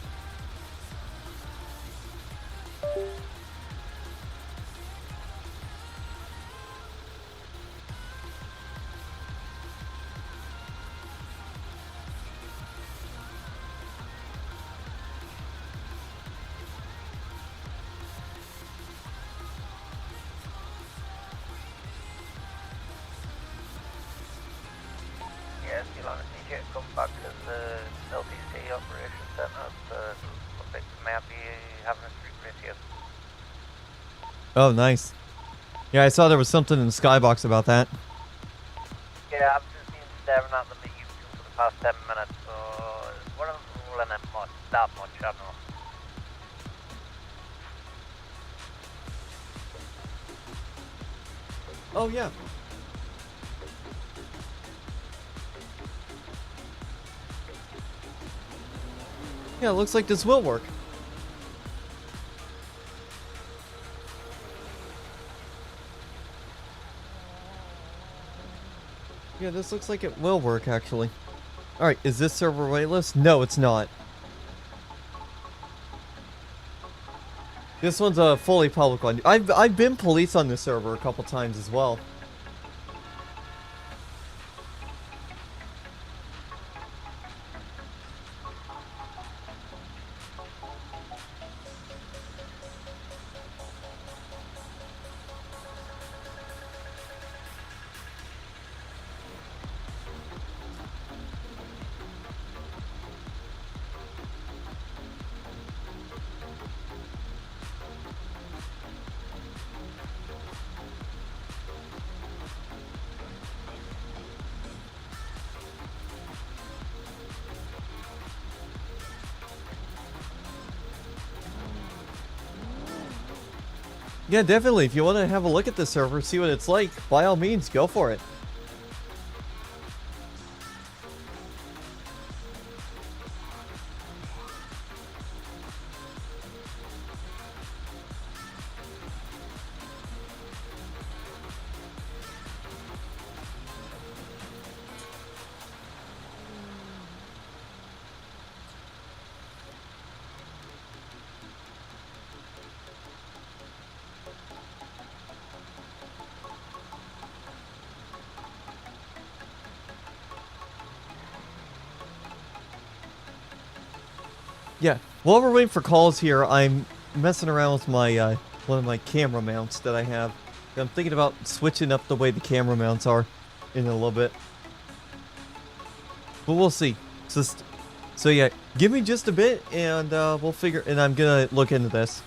Yes, you'll honestly need to come back to the LTC Operations Centre to look like they might be having a street race here. Oh, nice. Yeah, I saw there was something in the skybox about that. Yeah, I've just been staring at them at YouTube for the past 10 minutes, so what am I rolling in much, that much, I don't know. Oh, yeah. Yeah, it looks like this will work. Yeah, this looks like it will work, actually. Alright, is this server waitlist? No, it's not. This one's a fully public one. I've been police on this server a couple times as well. Yeah, definitely. If you want to have a look at the server, see what it's like, by all means, go for it. Yeah, while we're waiting for calls here, I'm messing around with my one of my camera mounts that I have. I'm thinking about switching up the way the camera mounts are in a little bit. But we'll see. So yeah, give me just a bit and we'll figure, and I'm gonna look into this.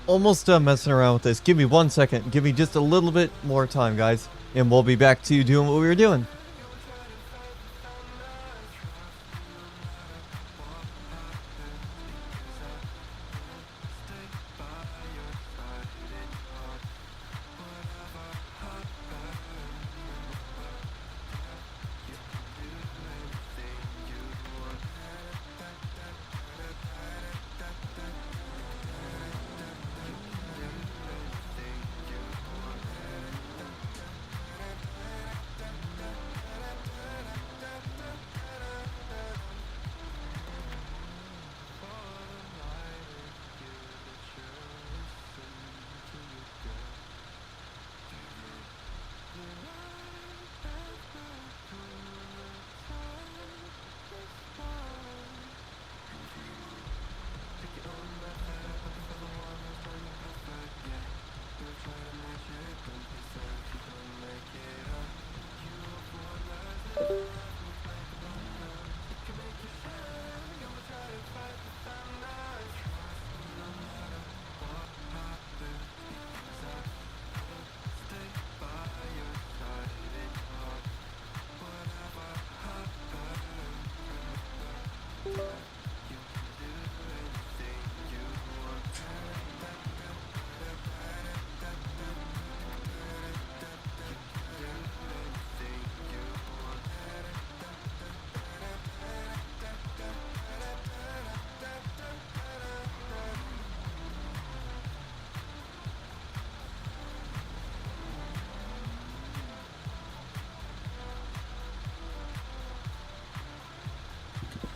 Almost done messing around with this. Give me 1 second. Give me just a little bit more time, guys. And we'll be back to doing what we were doing.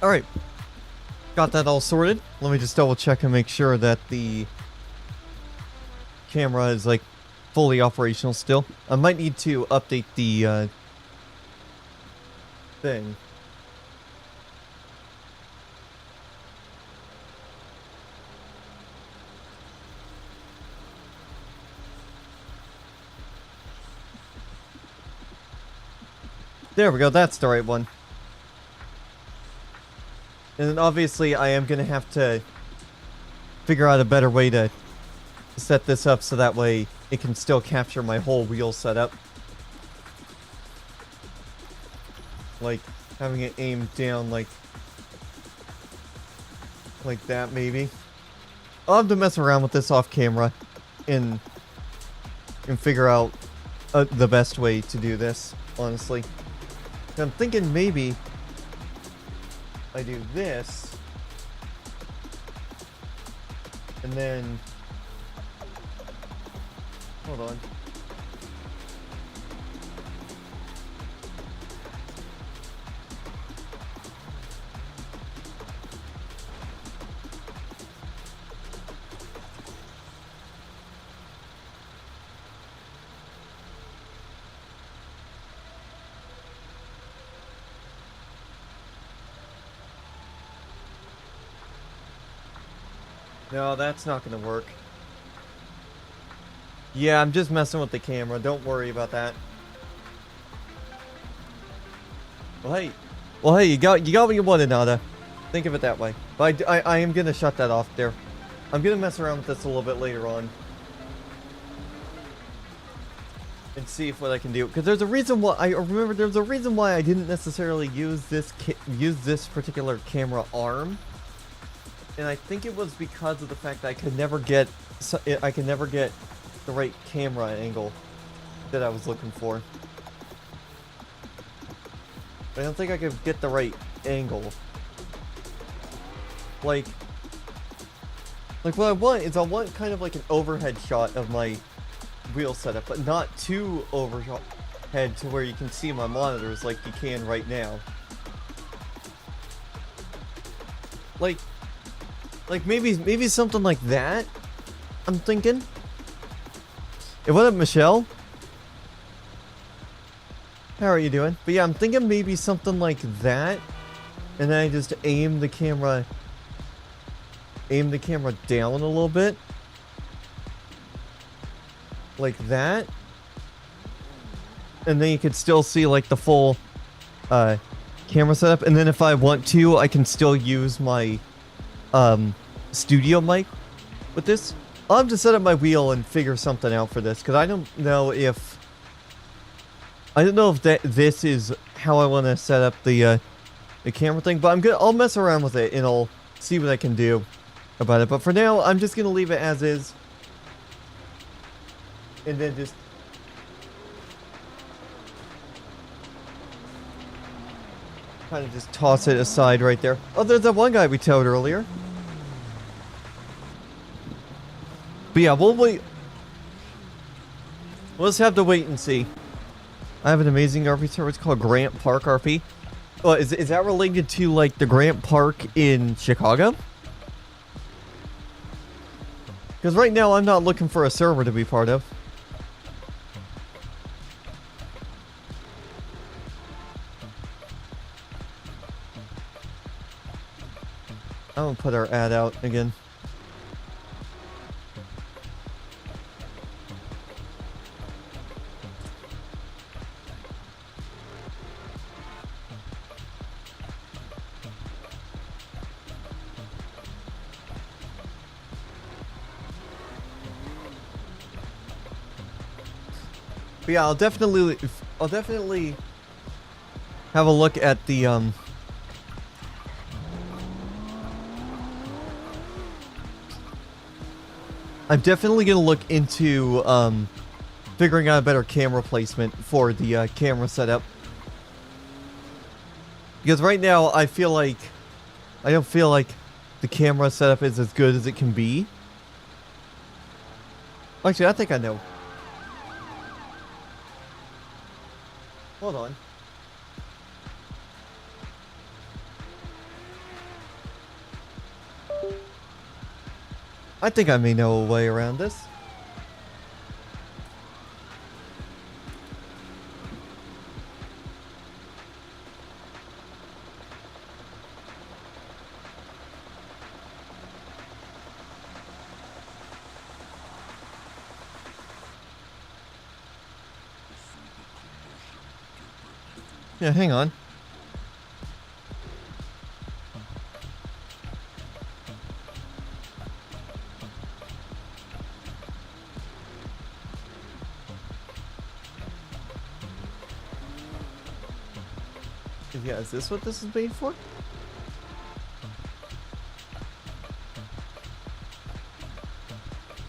Alright. Got that all sorted. Let me just double check and make sure that the camera is like fully operational still. I might need to update the thing. There we go, that's the right one. And then obviously I am going to have to figure out a better way to set this up so that way it can still capture my whole wheel setup. Like having it aimed down like that maybe. I'll have to mess around with this off camera and figure out the best way to do this, honestly. I'm thinking maybe I do this, and then, hold on. No, that's not gonna work. Yeah, I'm just messing with the camera. Don't worry about that. Well, hey, you got what you wanted, Nada. Think of it that way. But I am gonna shut that off there. I'm gonna mess around with this a little bit later on and see if what I can do. Because there's a reason why I remember. There's a reason why I didn't necessarily use this particular camera arm. And I think it was because of the fact that I could never get the right camera angle that I was looking for. I don't think I could get the right angle. Like what I want is I want kind of like an overhead shot of my wheel setup, but not too overhead head to where you can see my monitors like you can right now. Like maybe something like that, I'm thinking. Hey, what up, Michelle? How are you doing? But yeah, I'm thinking maybe something like that. And then I just aim the camera down a little bit. Like that. And then you could still see like the full camera setup. And then if I want to, I can still use my studio mic with this. I'll have to set up my wheel and figure something out for this, because I don't know if this is how I want to set up the camera thing, but I'll mess around with it and I'll see what I can do about it. But for now, I'm just gonna leave it as is, and then just kind of just toss it aside right there. Oh, there's that one guy we towed earlier. But yeah, we'll wait. We'll just have to wait and see. I have an amazing RP server. It's called Grant Park RP. Oh, is that related to like the Grant Park in Chicago? Because right now I'm not looking for a server to be part of. I'm gonna put our ad out again. But yeah, I'll definitely have a look at the I'm definitely gonna look into figuring out a better camera placement for the camera setup, because right now I don't feel like the camera setup is as good as it can be. Actually, I think I know. Hold on. I think I may know a way around this. Yeah, hang on. Yeah, is this what this is made for?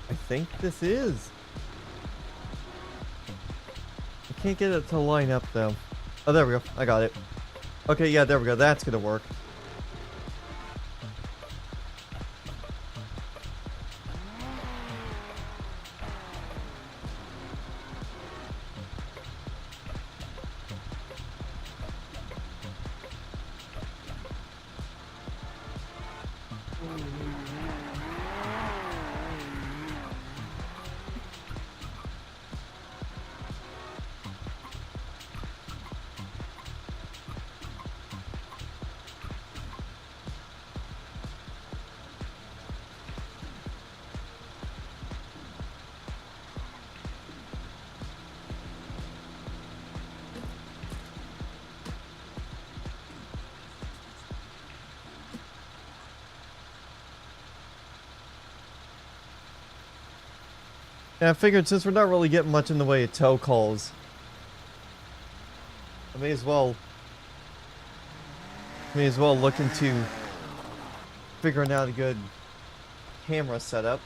I think this is. I can't get it to line up though. Oh, there we go. I got it. Okay, yeah, there we go. That's gonna work. Yeah, I figured since we're not really getting much in the way of tow calls, I may as well look into figuring out a good camera setup.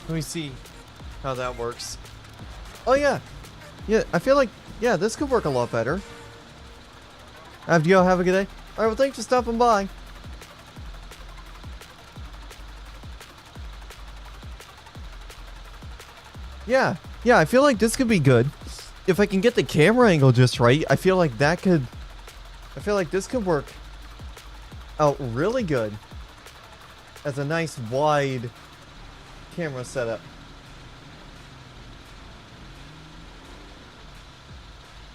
Let me see how that works. Oh yeah. Yeah, I feel like, yeah, this could work a lot better. Have you all have a good day? Alright, well thanks for stopping by. Yeah, I feel like this could be good. If I can get the camera angle just right, I feel like this could work out really good as a nice wide camera setup.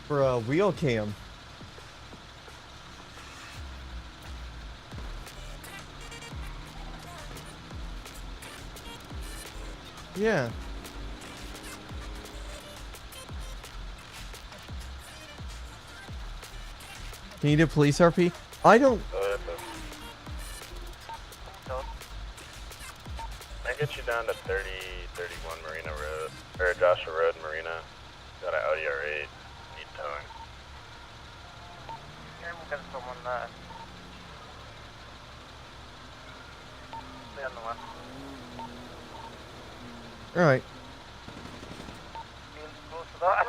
For a wheel cam. Yeah. Can you do police RP? I don't. I get you down to 3031 Marina Road, or Joshua Road, Marina. Got an Audi R8. Need towing. Yeah, we'll get someone there. Stay on the left. Alright. Being close to that.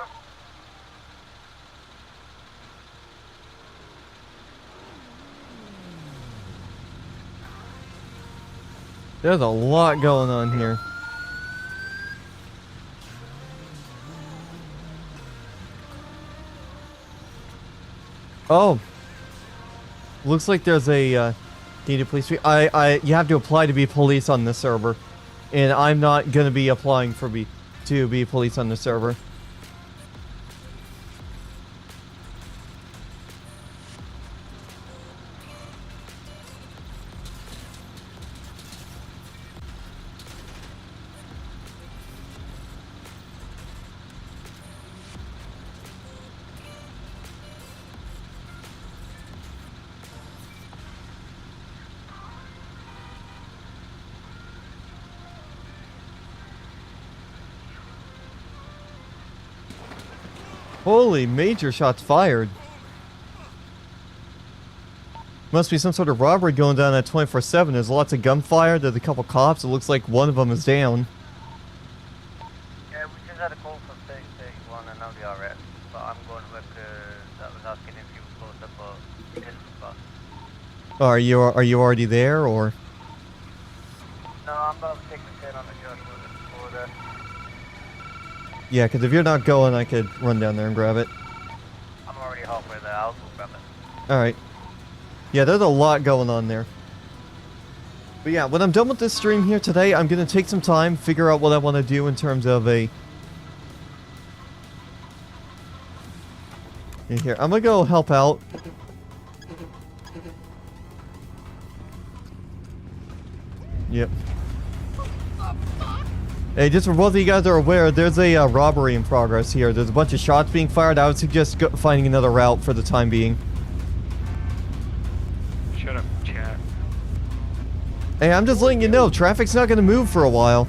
There's a lot going on here. Oh. Looks like there's a needed police. You have to apply to be police on this server. And I'm not gonna be applying to be police on the server. Holy, major shots fired. Must be some sort of robbery going down at 24/7. There's lots of gunfire. There's a couple cops. It looks like one of them is down. Yeah, we just had a call from 3031 and now they are at. But I'm going with that was asking if you were closer, but he didn't respond. Are you already there, or? No, I'm about to take the 10 on the Joshua order. Yeah, because if you're not going, I could run down there and grab it. I'm already halfway there. I'll go grab it. Alright. Yeah, there's a lot going on there. But yeah, when I'm done with this stream here today, I'm going to take some time, figure out what I want to do in terms of a... In here, I'm going to go help out. Yep. Hey, just for both of you guys are aware, there's a robbery in progress here. There's a bunch of shots being fired. I would suggest finding another route for the time being. Shut up, chat. Hey, I'm just letting you know, traffic's not going to move for a while.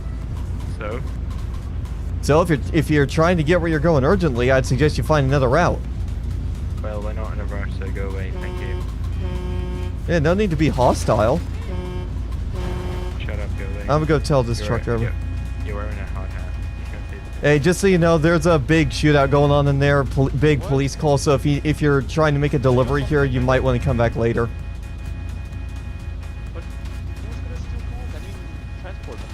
So if you're trying to get where you're going urgently, I'd suggest you find another route. Well, we're not in a rush, so go away, thank you. Yeah, no need to be hostile. Shut up, go away. I'm gonna go tell this truck driver. You're wearing a hard hat. You can't say that. Hey, just so you know, there's a big shootout going on in there, big police call, so if you're trying to make a delivery here, you might want to come back later. But who's gonna steal cars? I mean, transport them.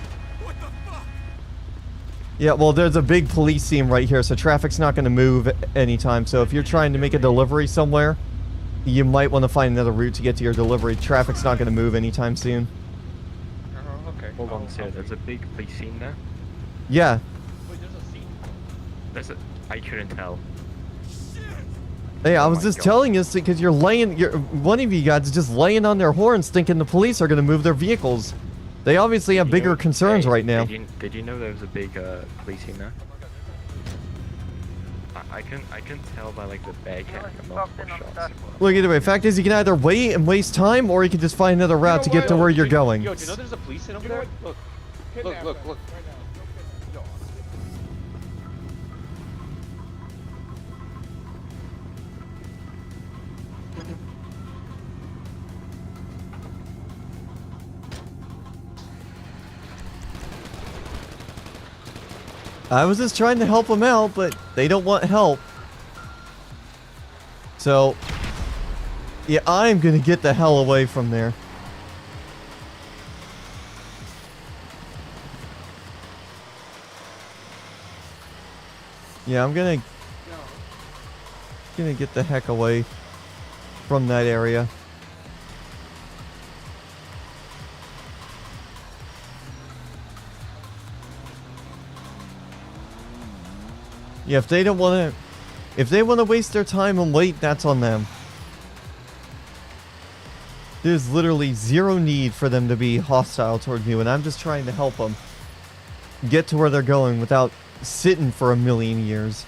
What the fuck? Yeah, well, there's a big police scene right here, so traffic's not going to move anytime. So if you're trying to make a delivery somewhere, you might want to find another route to get to your delivery. Traffic's not going to move anytime soon. Okay. Hold on, sir. There's a big police scene there. Yeah. Wait, there's a scene? I couldn't tell. Hey, I was my just God. telling you because one of you guys is just laying on their horns thinking the police are going to move their vehicles. They obviously have bigger concerns right now. Did you know there was a big police scene there? I can tell by like the bag having a multiple shots. Look, either way, fact is you can either wait and waste time, or you can just find another route to get to where you're going. Yo, do you know there's a police scene over there? Look. Look. I was just trying to help them out, but they don't want help. So, yeah, I'm gonna get the hell away from there. Yeah, I'm gonna get the heck away from that area. Yeah, if they want to waste their time and wait, that's on them. There's literally zero need for them to be hostile toward you, and I'm just trying to help them get to where they're going without sitting for a million years.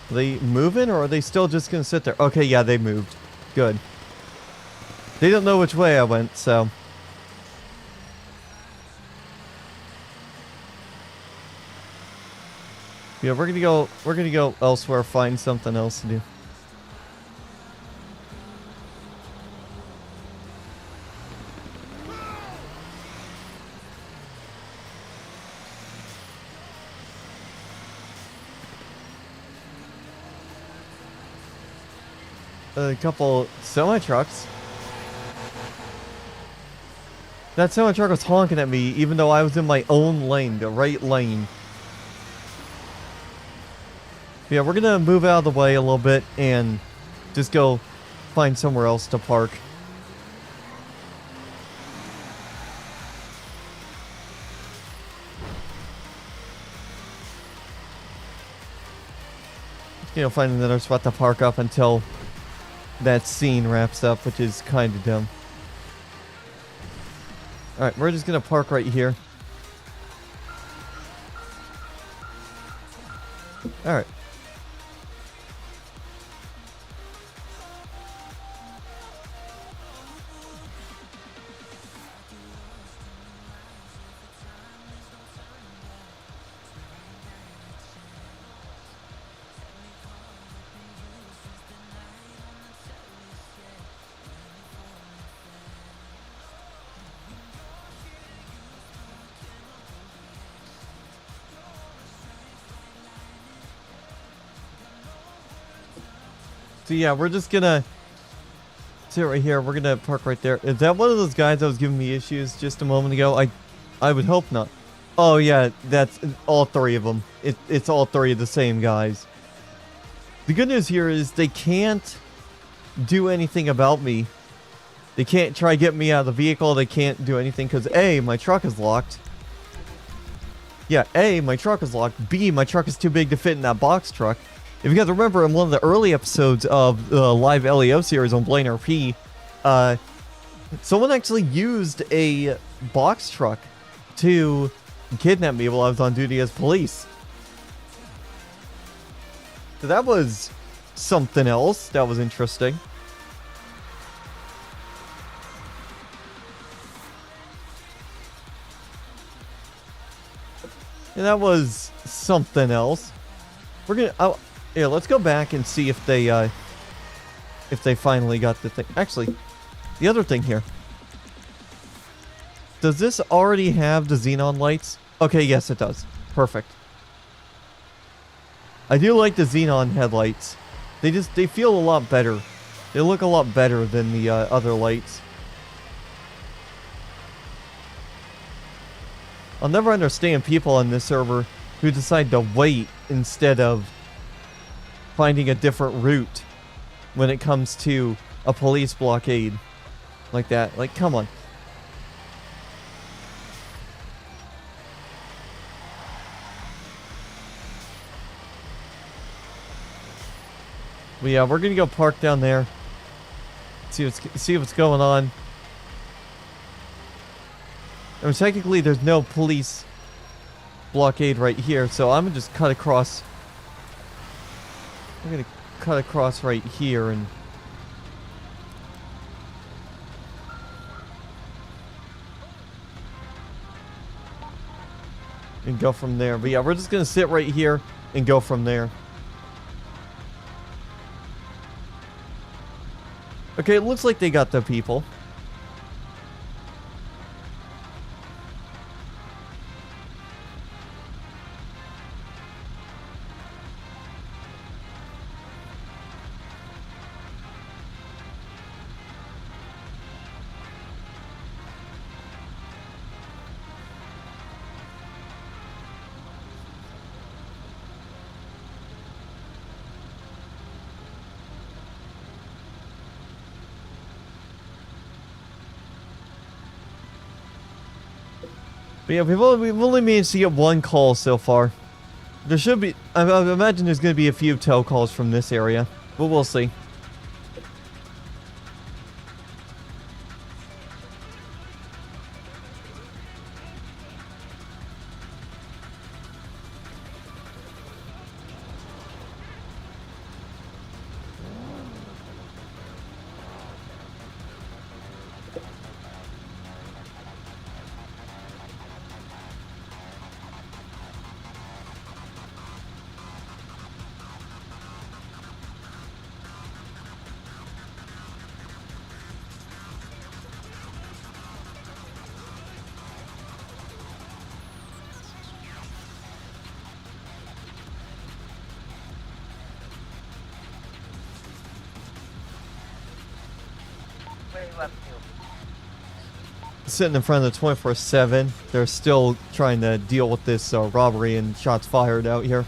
Are they moving, or are they still just gonna sit there? Okay, yeah, they moved. Good. They don't know which way I went, so. Yeah, we're gonna go elsewhere, find something else to do. A couple semi-trucks. That semi-truck was honking at me even though I was in my own lane, the right lane. Yeah, we're gonna move out of the way a little bit and just go find somewhere else to park. You know, find another spot to park up until that scene wraps up, which is kind of dumb. Alright, we're just gonna park right here. Alright. So yeah, we're just gonna sit right here. We're gonna park right there. Is that one of those guys that was giving me issues just a moment ago? I would hope not. Oh yeah, that's all three of them. It's all three of the same guys. The good news here is they can't do anything about me. They can't try to get me out of the vehicle. They can't do anything because A, my truck is locked. Yeah, A, my truck is locked. B, my truck is too big to fit in that box truck. If you guys remember in one of the early episodes of the live LEO series on Blaine RP, someone actually used a box truck to kidnap me while I was on duty as police. So that was something else. That was interesting. And that was something else. We're gonna... yeah, let's go back and see if they finally got the thing. Actually, the other thing here. Does this already have the xenon lights? Okay, yes it does. Perfect. I do like the xenon headlights. They feel a lot better. They look a lot better than the other lights. I'll never understand people on this server who decide to wait instead of finding a different route when it comes to a police blockade like that. Like, come on. But yeah, we're gonna go park down there. See what's going on. I mean, technically, there's no police blockade right here, so I'm gonna just cut across. I'm gonna cut across right here and go from there. But yeah, we're just gonna sit right here and go from there. Okay, it looks like they got the people. But yeah, we've only managed to get one call so far. There should be, I imagine there's going to be a few tow calls from this area, but we'll see. Where are you up to? Sitting in front of the 24/7, they're still trying to deal with this robbery and shots fired out here.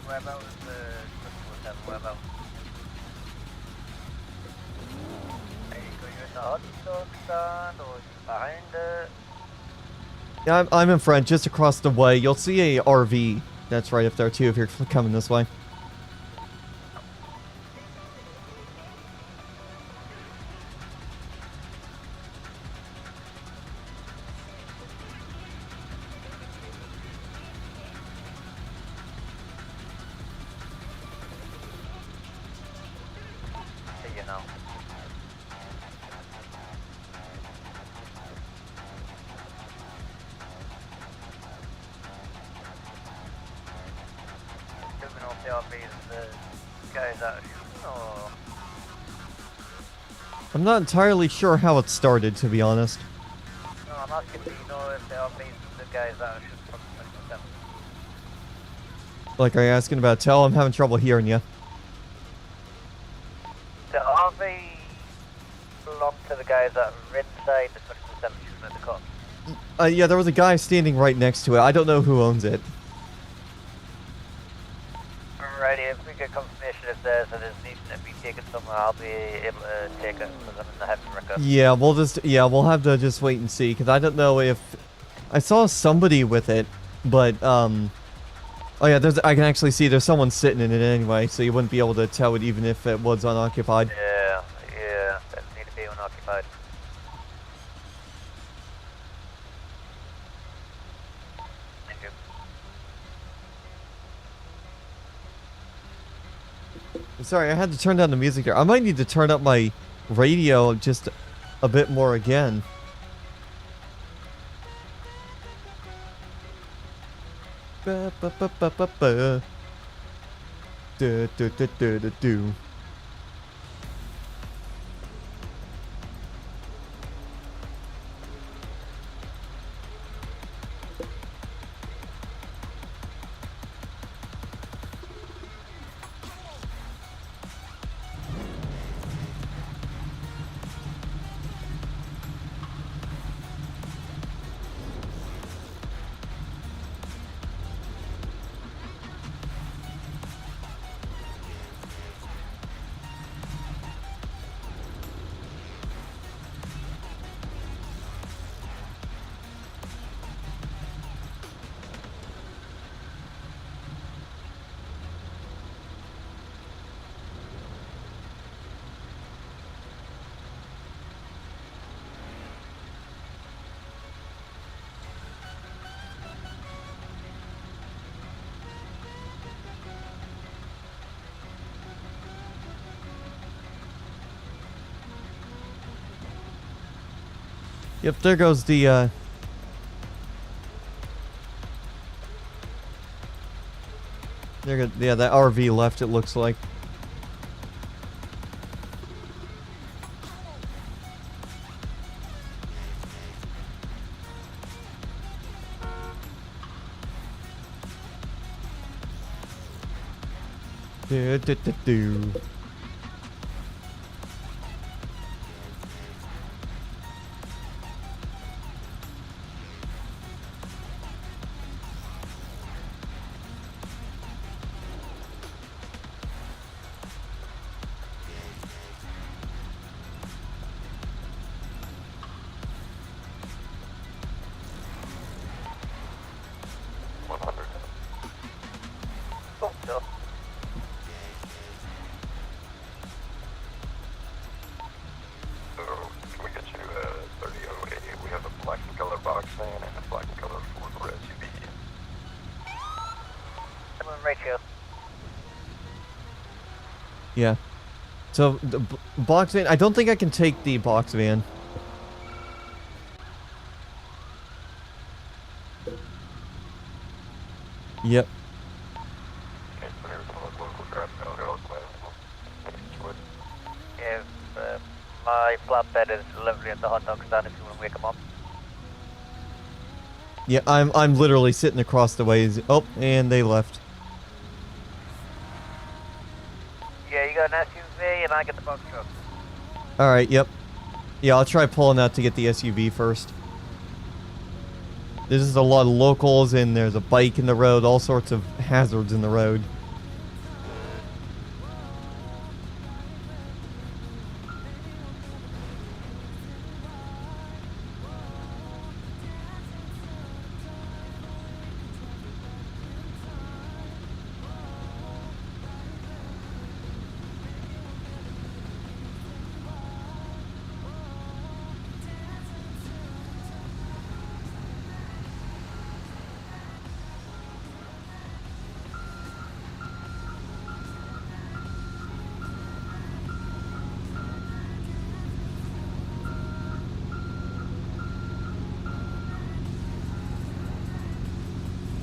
Whereabouts is the 24/7? Whereabouts? Are you in the hot dog stand or behind it? Yeah, I'm in front, just across the way. You'll see a RV that's right up there too if you're coming this way. You know. Moving off the RV is the guys that are shooting, or? I'm not entirely sure how it started, to be honest. No, I'm asking, do you know if the RV is the guys that are shooting from the 27? Like, are you asking about Tell? I'm having trouble hearing you. The RV belonged to the guys that are inside the 27 shooting at the cops. Yeah, there was a guy standing right next to it. I don't know who owns it. Alrighty, if we get confirmation if there's a needing to be taken somewhere, I'll be able to take it because I'm in the heavy wrecker. Yeah, we'll have to just wait and see, because I don't know if... I saw somebody with it, but, oh yeah, I can actually see there's someone sitting in it anyway, so you wouldn't be able to tell it even if it was unoccupied. Yeah, that need to be unoccupied. Thank you. Sorry, I had to turn down the music here. I might need to turn up my radio just a bit more again. Ba ba ba ba ba ba. Do do do do do do. Yep, there goes the, yeah, that RV left, it looks like. Do, do, do, do. Oh, no. Can we get you 3008? We have a black and color box van and a black and color 4-door SUV. I'm on ratio. Yeah. So the box van. I don't think I can take the box van. Yep. Yeah, my flatbed is literally at the hot dog stand if you want to wake them up. Yeah, I'm literally sitting across the way. Oh, and they left. Yeah, you got an SUV and I get the box truck. All right. Yep. Yeah, I'll try pulling out to get the SUV first. There's just a lot of locals, and there's a bike in the road, all sorts of hazards in the road.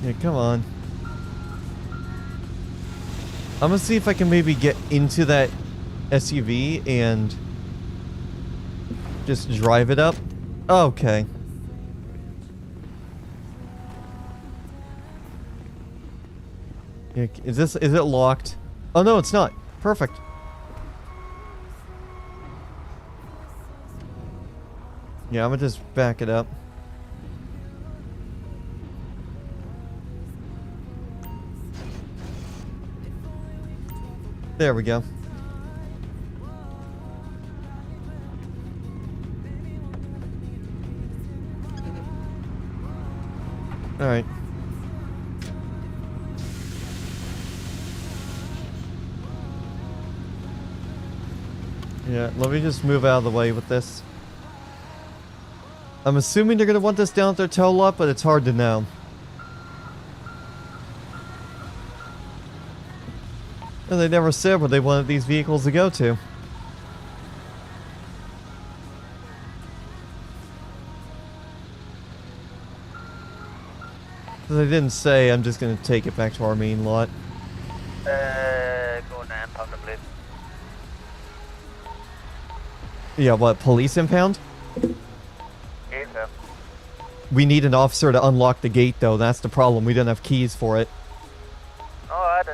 Yeah, come on. I'm gonna see if I can maybe get into that SUV and just drive it up. Okay. Yeah, is it locked? Oh no, it's not. Perfect. Yeah, I'm gonna just back it up. There we go. All right. Yeah, let me just move out of the way with this. I'm assuming they're gonna want this down at their tow lot, but it's hard to know. And they never said where they wanted these vehicles to go to. So they didn't say. I'm just gonna take it back to our main lot. Going to impound, I believe. Yeah, what, police impound? Okay, so. We need an officer to unlock the gate, though. That's the problem. We don't have keys for it. Oh, I do.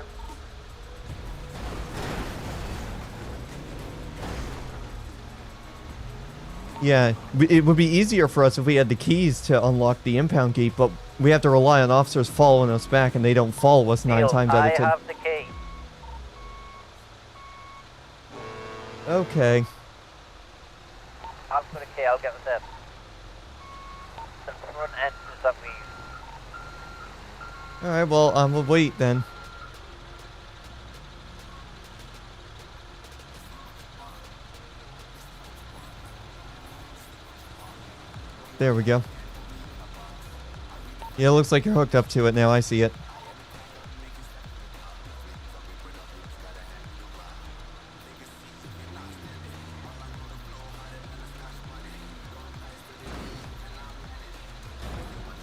Yeah, it would be easier for us if we had the keys to unlock the impound gate, but we have to rely on officers following us back, and they don't follow us 9 Neil, times out of 10. I have the key. Okay. I've got a key, I'll get the steps. The front entrance that we use. Alright, well, we'll wait then. There we go. Yeah, it looks like you're hooked up to it now. I see it.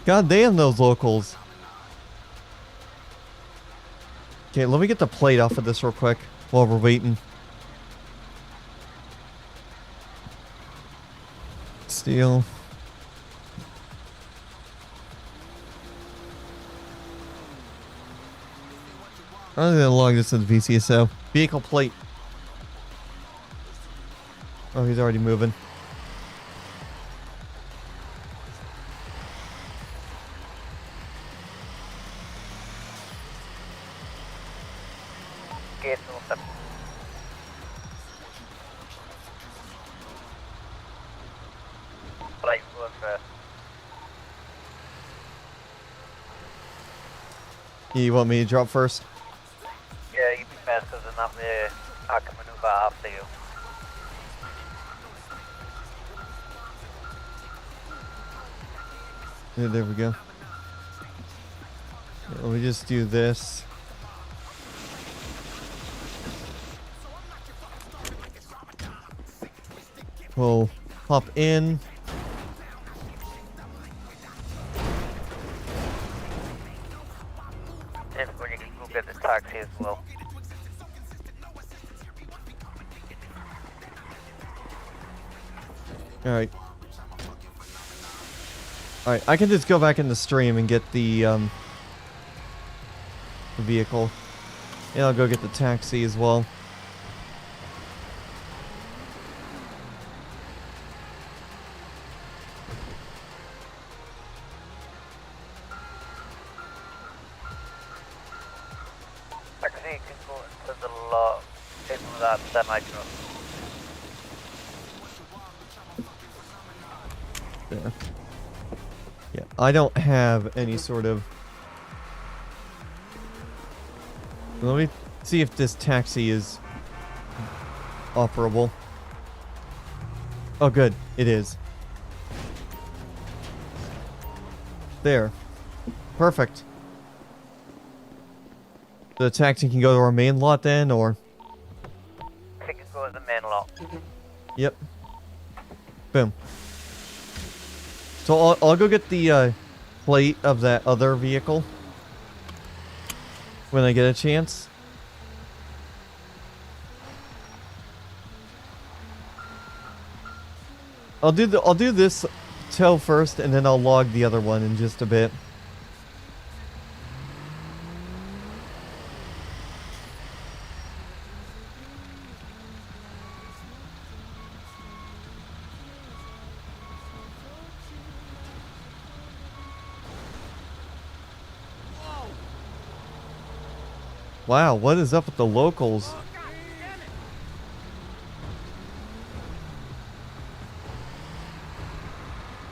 God damn those locals. Okay, let me get the plate off of this real quick while we're waiting. Steal. I'm gonna log this to the VCSO. Vehicle plate. Oh, he's already moving. Gate open. Right, going first. You want me to drop first? Yeah, you'd be best because then that way I can maneuver after you. Yeah, there we go. Yeah, let me just do this. We'll hop in. And when you can go get the taxi as well. Alright. Alright, I can just go back in the stream and get the vehicle. And I'll go get the taxi as well. Taxi can go into the lot in that semi-truck. There. Yeah, I don't have any sort of... Let me see if this taxi is operable. Oh, good. It is. There. Perfect. The taxi can go to our main lot then, or... It can go to the main lot. Yep. Boom. So I'll go get the plate of that other vehicle when I get a chance. I'll do this tow first, and then I'll log the other one in just a bit. Wow, what is up with the locals?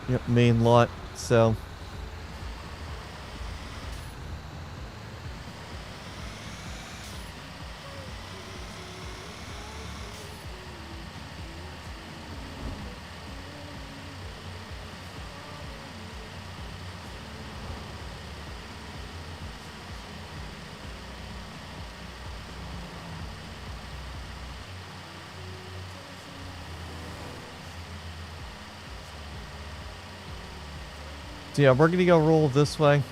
Yep, main lot, so... So yeah, we're gonna go roll this way.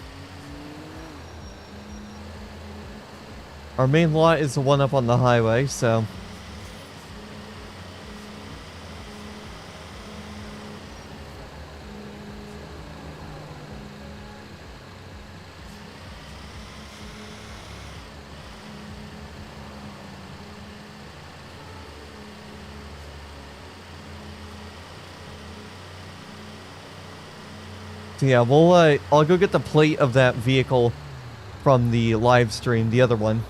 Our main lot is the one up on the highway, so... So yeah, I'll go get the plate of that vehicle from the live stream, the other one.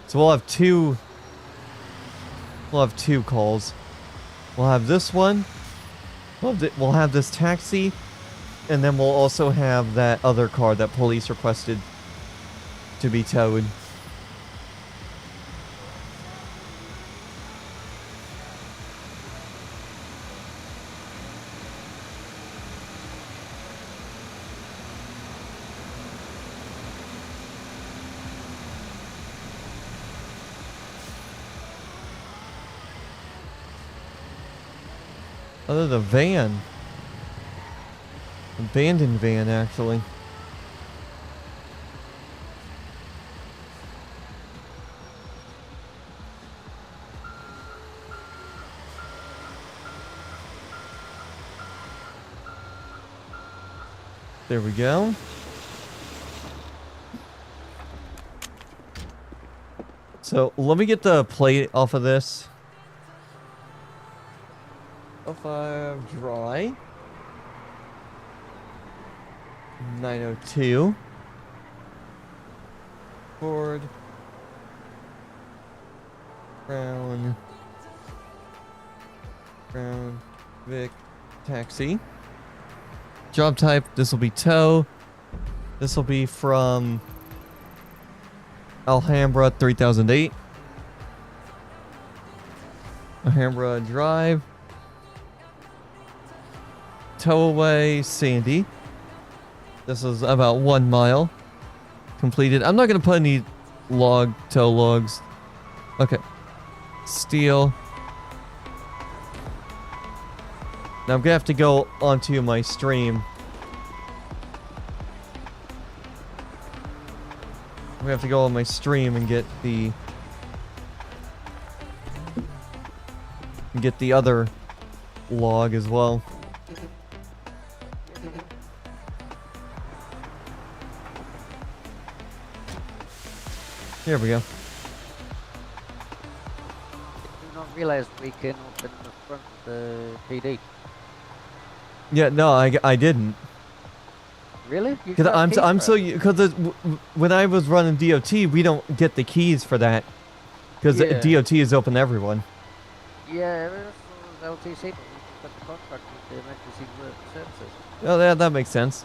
So we'll have two calls. We'll have this one. We'll have this taxi, and then we'll also have that other car that police requested to be towed. Oh, there's a van. Abandoned van, actually. There we go. So let me get the plate off of this. 05 dry. 902. Ford. Brown. Vic. Taxi. Job type, this will be tow. This will be from Alhambra 3008. Alhambra Drive. Tow away Sandy. This is about 1 mile completed. I'm not going to put any tow logs. Okay. Steel. Now I'm going to have to go onto my stream. I'm going to have to go on my stream and get the other log as well. Here we go. Do not realize we can open the front of the PD. Yeah, no, I didn't. Really? Because I'm so because when I was running DOT, we don't get the keys for that because DOT is open to everyone. Yeah, it was LTC, but we got the contract with the emergency services, Oh, yeah, that makes sense.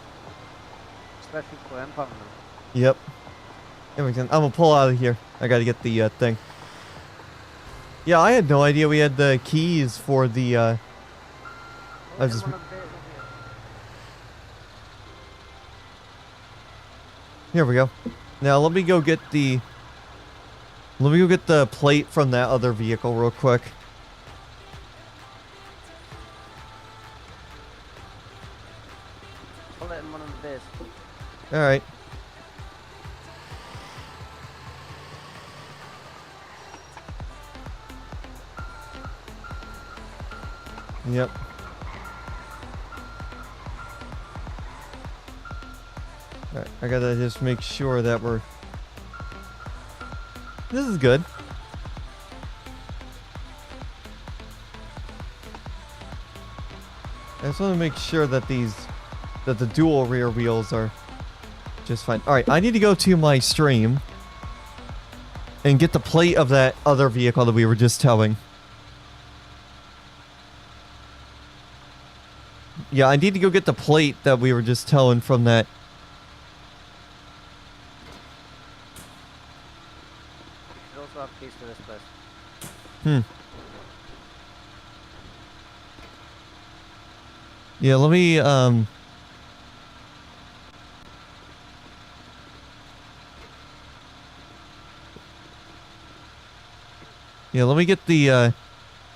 especially for empowerment. Yep. That makes sense. I'm gonna pull out of here. I gotta get the thing. Yeah, I had no idea we had the keys for the. I was just. Here we go. Now let me go get the. Let me go get the plate from that other vehicle real quick. I'll let him run on the base. All right. Yep. Alright, I gotta just make sure that we're... This is good. I just want to make sure that that the dual rear wheels are just fine. Alright, I need to go to my stream and get the plate of that other vehicle that we were just towing. Yeah, I need to go get the plate that we were just towing from that. You should also have keys to this place. Yeah, let me, Yeah, let me get the, let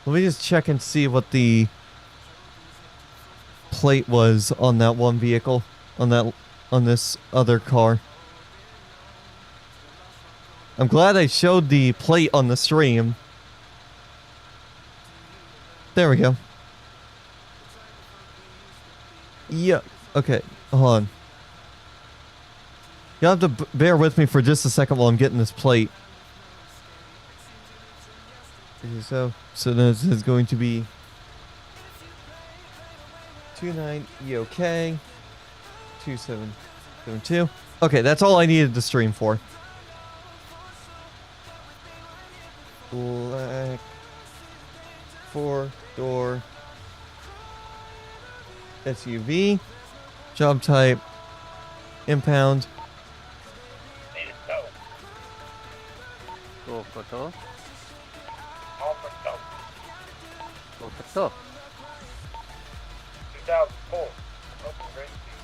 me just check and see what the plate was on that one vehicle, on this other car. I'm glad I showed the plate on the stream. There we go. Yeah. Okay. Hold on. You'll have to bear with me for just a second while I'm getting this plate. So this is going to be 29 EOK 2772. Okay, that's all I needed to stream for. Black 4-door SUV. Job type impound. Need it tow. Go for tow. All for tow. Go for tow. 2004. Open grade seat.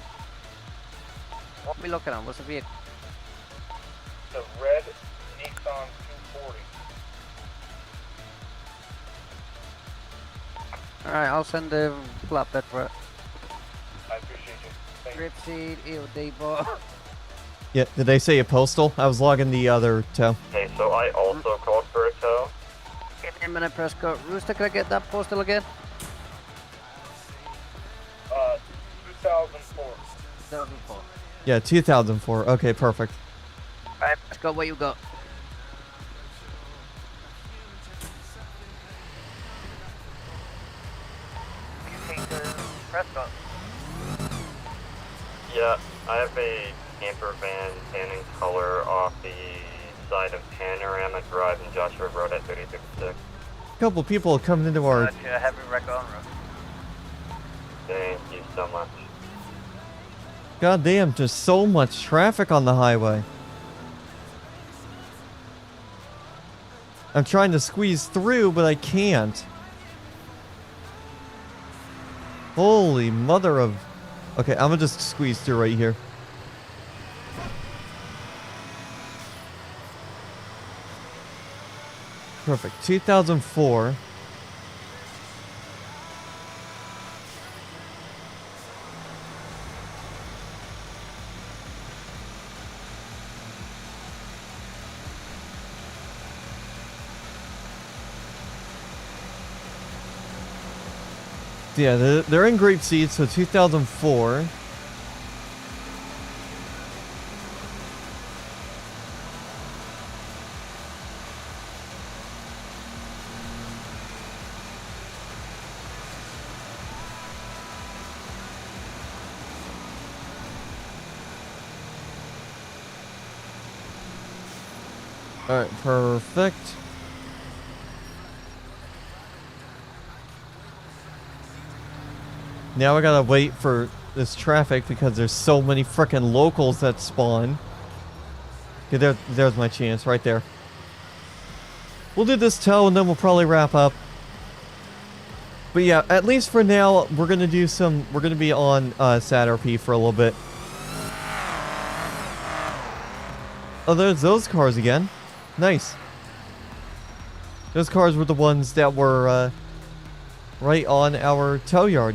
What are we looking at? What's the vehicle? The red Nissan 240. Alright, I'll send the flatbed for it. I appreciate you. Thank you. Drip seed, EOD bar. Yeah, did they say a postal? I was logging the other tow. Okay, so I also called for a tow. Give me a minute, Prescott. Rooster, can I get that postal again? 2004. 2004. Yeah, 2004. Okay, perfect. Alright, Prescott, what you got? Yeah, I have a camper van tanning color off the side of Panorama Drive and Joshua Road at 3056. A couple people are coming into our... Gotcha, heavy wreck on road. Thank you so much. God damn, there's so much traffic on the highway. I'm trying to squeeze through, but I can't. Holy mother of... Okay, I'm gonna just squeeze through right here. Perfect. 2004. Yeah, they're in great seats, so 2004. Alright, perfect. Now I gotta wait for this traffic because there's so many frickin' locals that spawn. Okay, there's my chance right there. We'll do this tow and then we'll probably wrap up. But yeah, at least for now, we're gonna be on SADRP for a little bit. Oh, there's those cars again. Nice. Those cars were the ones that were right on our tow yard.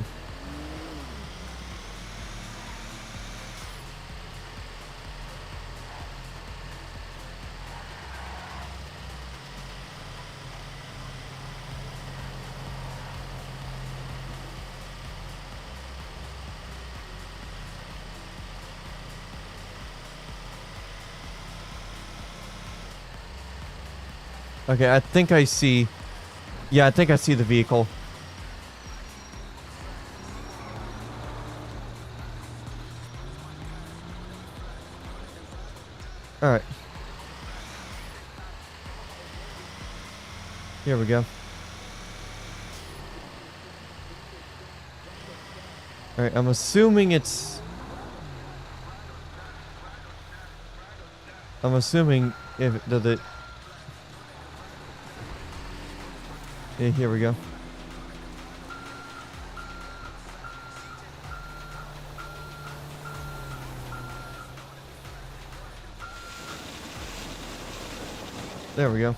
Okay, I think I see... Yeah, I think I see the vehicle. Alright. Here we go. Alright, I'm assuming it's... I'm assuming if does it... Yeah, here we go. There we go.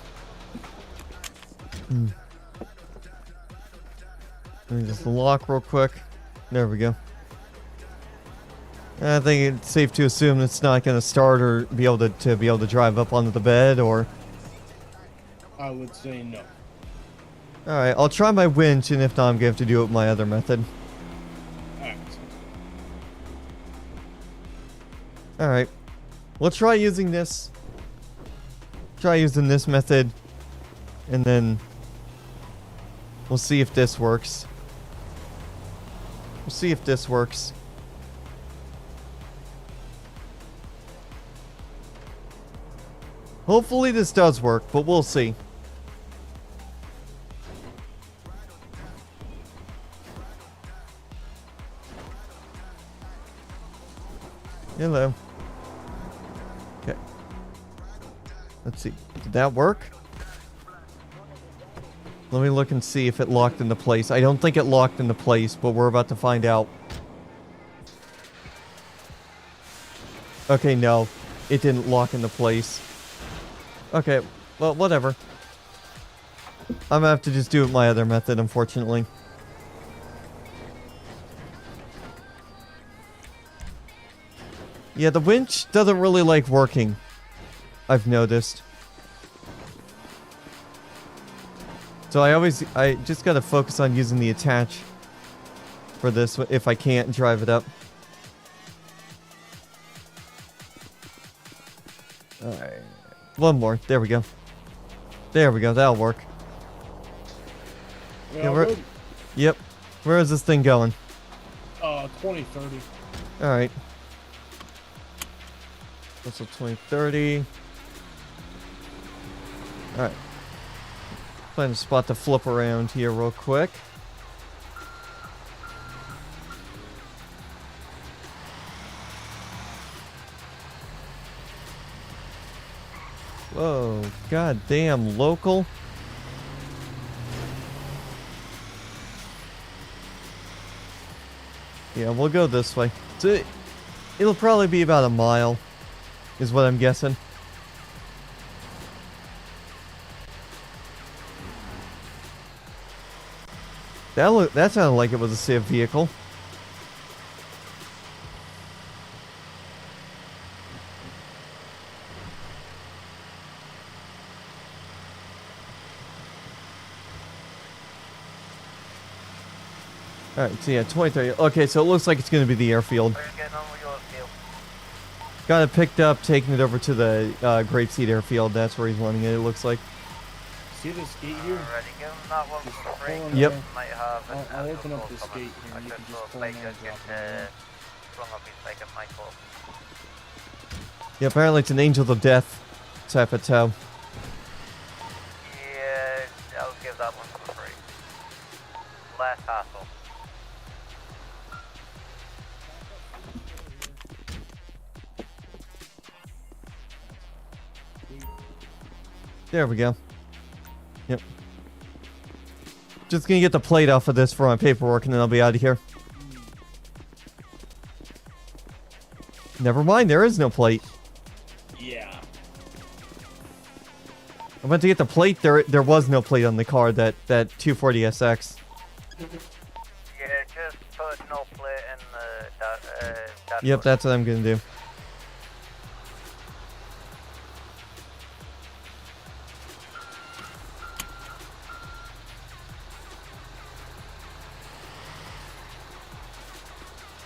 Let me just lock real quick. There we go. I think it's safe to assume it's not going to start or be able to drive up onto the bed, or... I would say no. Alright, I'll try my winch, and if not, I'm going to have to do it with my other method. Alright. Alright. We'll try using this. Try using this method. And then... we'll see if this works. We'll see if this works. Hopefully this does work, but we'll see. Hello. Okay. Let's see. Did that work? Let me look and see if it locked into place. I don't think it locked into place, but we're about to find out. Okay, no. It didn't lock into place. Okay, well, whatever. I'm gonna have to just do it my other method, unfortunately. Yeah, the winch doesn't really like working, I've noticed. So I just gotta focus on using the attach for this if I can't drive it up. Alright. One more. There we go. There we go. That'll work. Yeah, yep. Where is this thing going? 2030. Alright. Also 2030. Alright. Find a spot to flip around here real quick. Whoa, goddamn local. Yeah, we'll go this way. So it'll probably be about a mile, is what I'm guessing. That sounded like it was a Civ vehicle. Alright, so yeah, 2030. Okay, so it looks like it's going to be the airfield. How are you getting on with your field? Got it picked up, taking it over to the Grapeseed airfield. That's where he's wanting it, it looks like. See this gate here? Already give him that one Just for pull free. on Yep. there. Might have an I'll actual open up call this coming. gate here I and you could can go just pull like in and just drop it in. flung up his leg at my call. Yeah, apparently it's an Angel of Death type of tow. Yeah, I'll give that one for free. Less hassle. There we go. Yep. Just gonna get the plate off of this for my paperwork and then I'll be out of here. Never mind, there is no plate. Yeah. I went to get the plate, there was no plate on the car, that 240SX. Yeah, just put no plate in the dashboard. Yep, that's what I'm gonna do.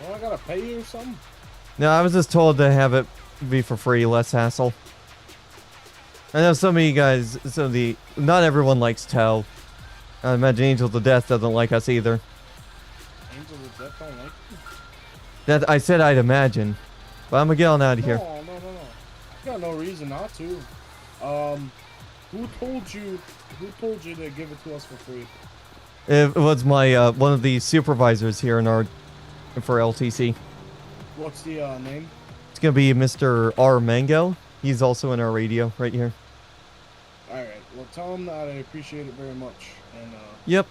Well, I gotta pay you or something? No, I was just told to have it be for free, less hassle. I know some of you guys, not everyone likes tow. I imagine Angels of Death doesn't like us either. Angels of Death don't like you? That I said I'd imagine. But I'm gonna get on out of here. No. You got no reason not to. Who told you to give it to us for free? It was my one of the supervisors here for LTC. What's the name? It's gonna be Mr. R. Mango. He's also in our radio right here. Alright, well tell him that I appreciate it very much. And Yep.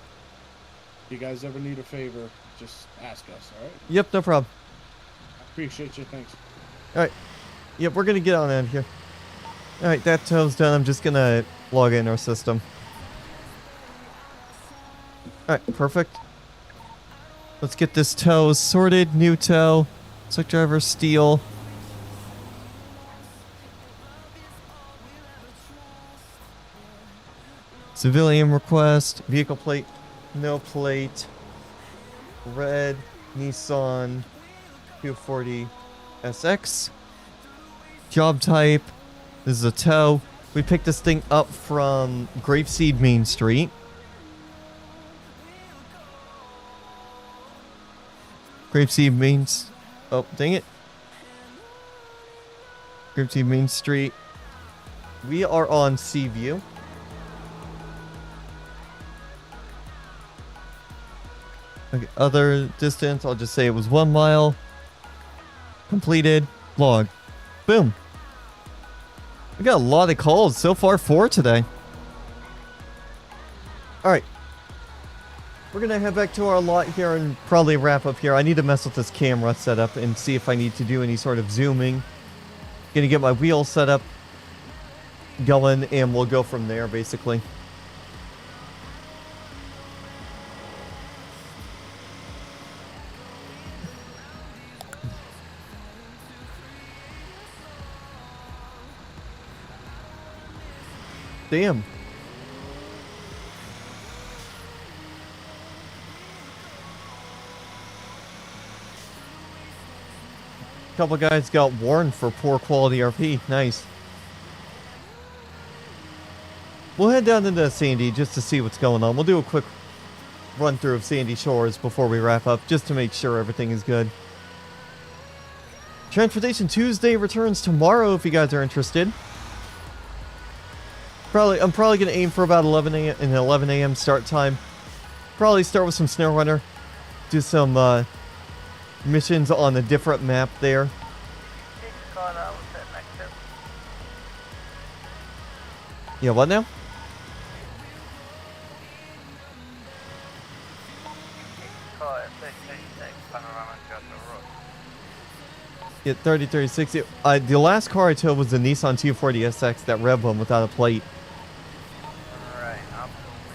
if you guys ever need a favor, just ask us, alright? Yep, no problem. Appreciate you, thanks. Alright. Yep, we're gonna get on out of here. Alright, that tow's done. I'm just gonna log in our system. Alright, perfect. Let's get this tow sorted. New tow. Truck driver, steel. Civilian request. Vehicle plate. No plate. Red Nissan 240 SX. Job type. This is a tow. We picked this thing up from Grapeseed Main Street. Grapeseed Main... Oh, dang it. Grapeseed Main Street. We are on Seaview. Okay, other distance, I'll just say it was 1 mile. Completed. Log. Boom. We got a lot of calls so far, 4 today. Alright. We're gonna head back to our lot here and probably wrap up here. I need to mess with this camera setup and see if I need to do any sort of zooming. Gonna get my wheel set up going and we'll go from there basically. Damn. Couple guys got warned for poor quality RP. Nice. We'll head down into Sandy just to see what's going on. We'll do a quick run through of Sandy Shores before we wrap up, just to make sure everything is good. Transportation Tuesday returns tomorrow if you guys are interested. I'm probably gonna aim for about 11 a.m. an 11 a.m. start time. Probably start with some Snow Runner. Do some missions on a different map there. Yeah, what now? Yeah, 3036. The last car I towed was the Nissan 240SX, that red one without a plate. Right, absolutely.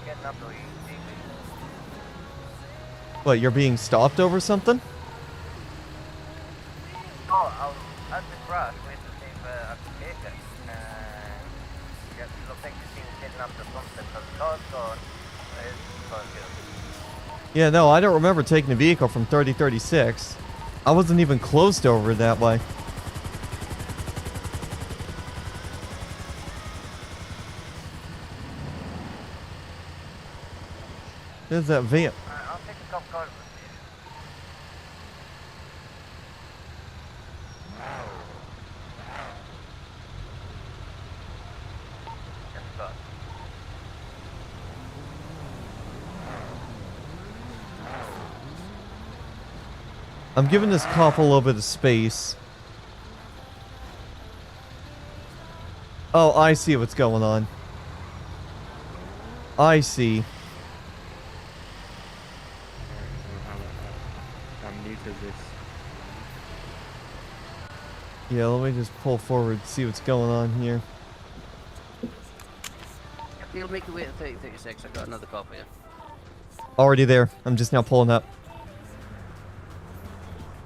Getting up to easy. What, you're being stopped over something? Oh, I was at the crash waiting to see if I could make it. Yeah, it looks like she's being kidnapped or something, because the car's gone. It's gone good. Yeah, no, I don't remember taking a vehicle from 3036. I wasn't even close to over that way. There's that van. I'll take a couple cars with you. Yes, sir. I'm giving this cop a little bit of space. Oh, I see what's going on. I see. I'm new to this. Yeah, let me just pull forward, see what's going on here. You'll make your way to 3036. I've got another call for you. Already there. I'm just now pulling up.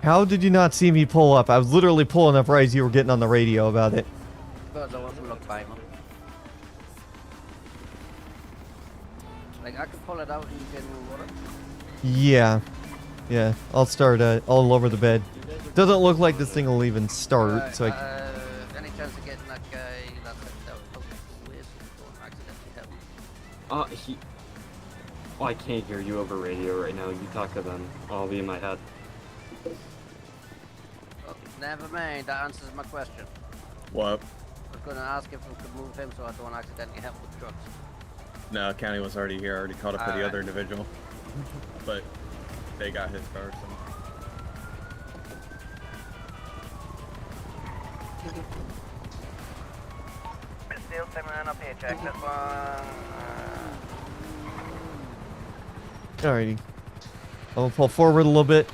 How did you not see me pull up? I was literally pulling up right as you were getting on the radio about it. Because I want to look by them. Like, I can pull it out and you can water. Yeah. Yeah, I'll start all over the bed. Doesn't look like this thing will even start, so I... Any chance of getting that guy that was with don't accidentally help? Oh, I can't hear you over radio right now. You talk to them. I'll be in my head. Oh, never mind, that answers my question. What? I was going to ask if we could move him so I don't accidentally help with trucks. No, County was already here. I already caught up with the Alright. other individual. But they got his car, so. Still timing up here, check this one. Alrighty. I'll pull forward a little bit.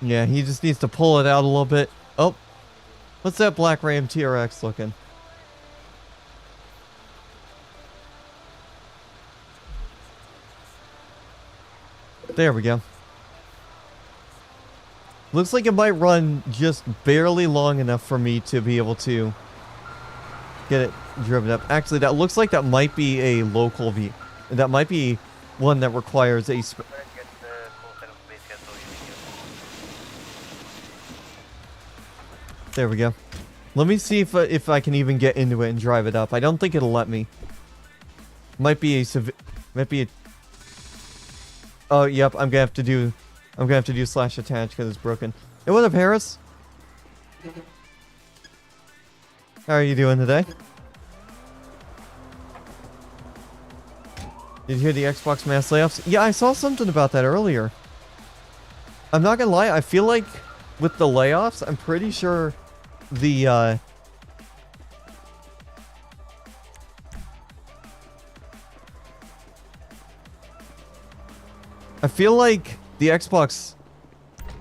Yeah, he just needs to pull it out a little bit. Oh, what's that black Ram TRX looking? There we go. Looks like it might run just barely long enough for me to be able to get it driven up. Actually, that looks like that might be a local vehicle. That might be one that requires a... There we go. Let me see if I can even get into it and drive it up. I don't think it'll let me. Might be a Oh, yep. I'm gonna have to do slash attach because it's broken. Hey, what up, Harris? How are you doing today? Did you hear the Xbox mass layoffs? Yeah, I saw something about that earlier. I'm not gonna lie. I feel like with the layoffs, I'm pretty sure the I feel like the Xbox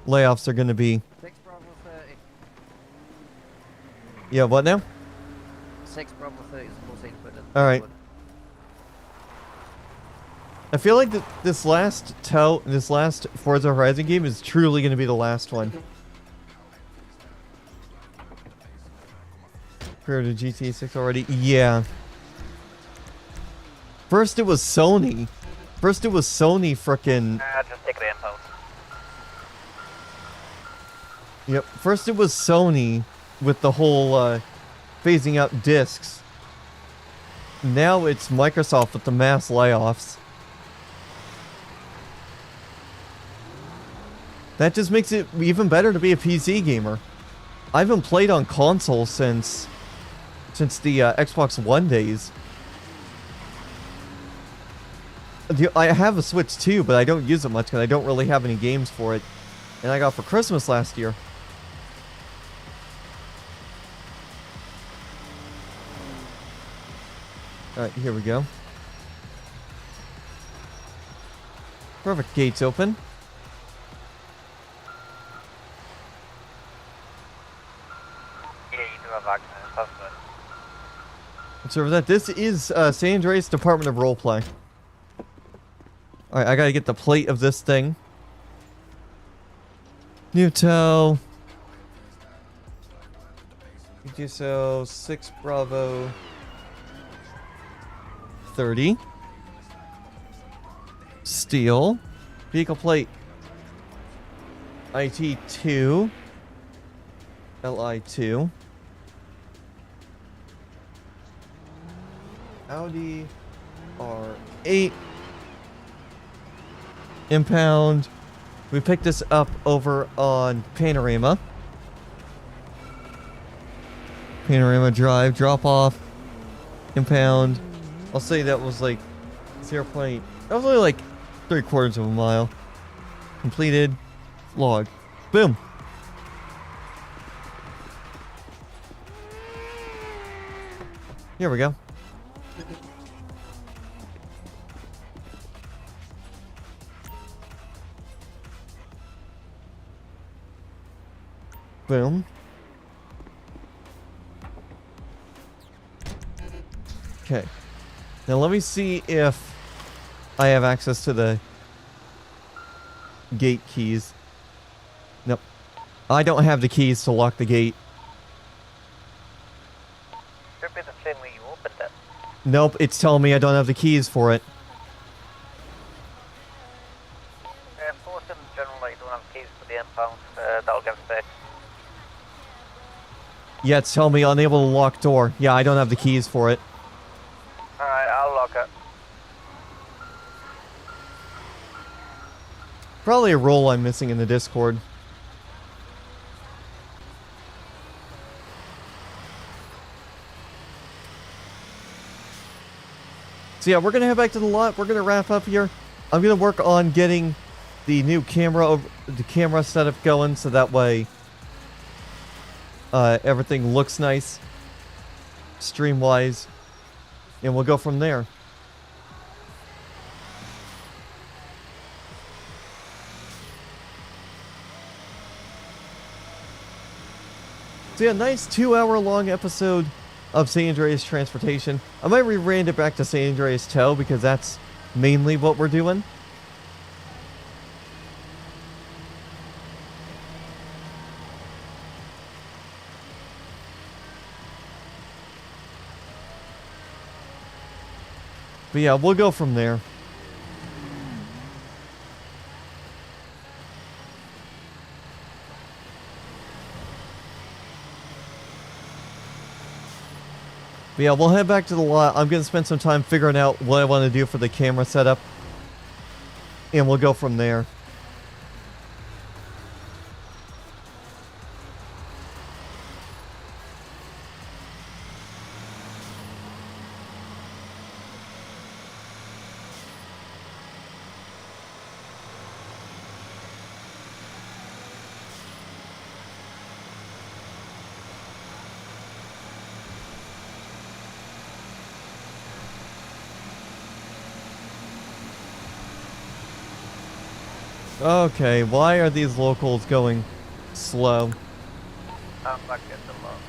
layoffs are gonna be... 6 Bravo 30. Yeah, what now? 6 Bravo 30 is supposed to put it. Alright. I feel like this last Forza Horizon game is truly gonna be the last one. Pre-ordered GTA 6 already? Yeah. First it was Sony. First it was Sony frickin'... Just take the impound. Yep, first it was Sony with the whole phasing out discs. Now it's Microsoft with the mass layoffs. That just makes it even better to be a PC gamer. I haven't played on console since the Xbox One days. I have a Switch too, but I don't use it much because I don't really have any games for it. And I got for Christmas last year. Alright, here we go. Perfect, gates open. Yeah, you do have access. That's good. So for that, this is San Andreas Department of Roleplay. Alright, I gotta get the plate of this thing. Newtel. So 6 Bravo 30. Steel. Vehicle plate. IT2. LI2. Audi R8. Impound. We picked this up over on Panorama. Panorama Drive. Drop off. Impound. I'll say that was like 0. That was only like 3/4 of a mile. Completed. Log. Boom. Here we go. Boom. Okay. Now let me see if I have access to the gate keys. Nope. I don't have the keys to lock the gate. Should be the same way you opened it. Nope, it's telling me I don't have the keys for it. Most in general, you don't have keys for the impound. That'll get fixed. Yeah, it's telling me unable to lock door. Yeah, I don't have the keys for it. Alright, I'll lock it. Probably a role I'm missing in the Discord. So yeah, we're gonna head back to the lot. We're gonna wrap up here. I'm gonna work on getting the new camera setup going, so that way everything looks nice, stream-wise, and we'll go from there. So yeah, nice 2-hour-long episode of San Andreas Transportation. I might rebrand it back to San Andreas Tow because that's mainly what we're doing. But yeah, we'll go from there. But yeah, we'll head back to the lot. I'm going to spend some time figuring out what I want to do for the camera setup. And we'll go from there. Okay, why are these locals going slow? I'm not getting them up.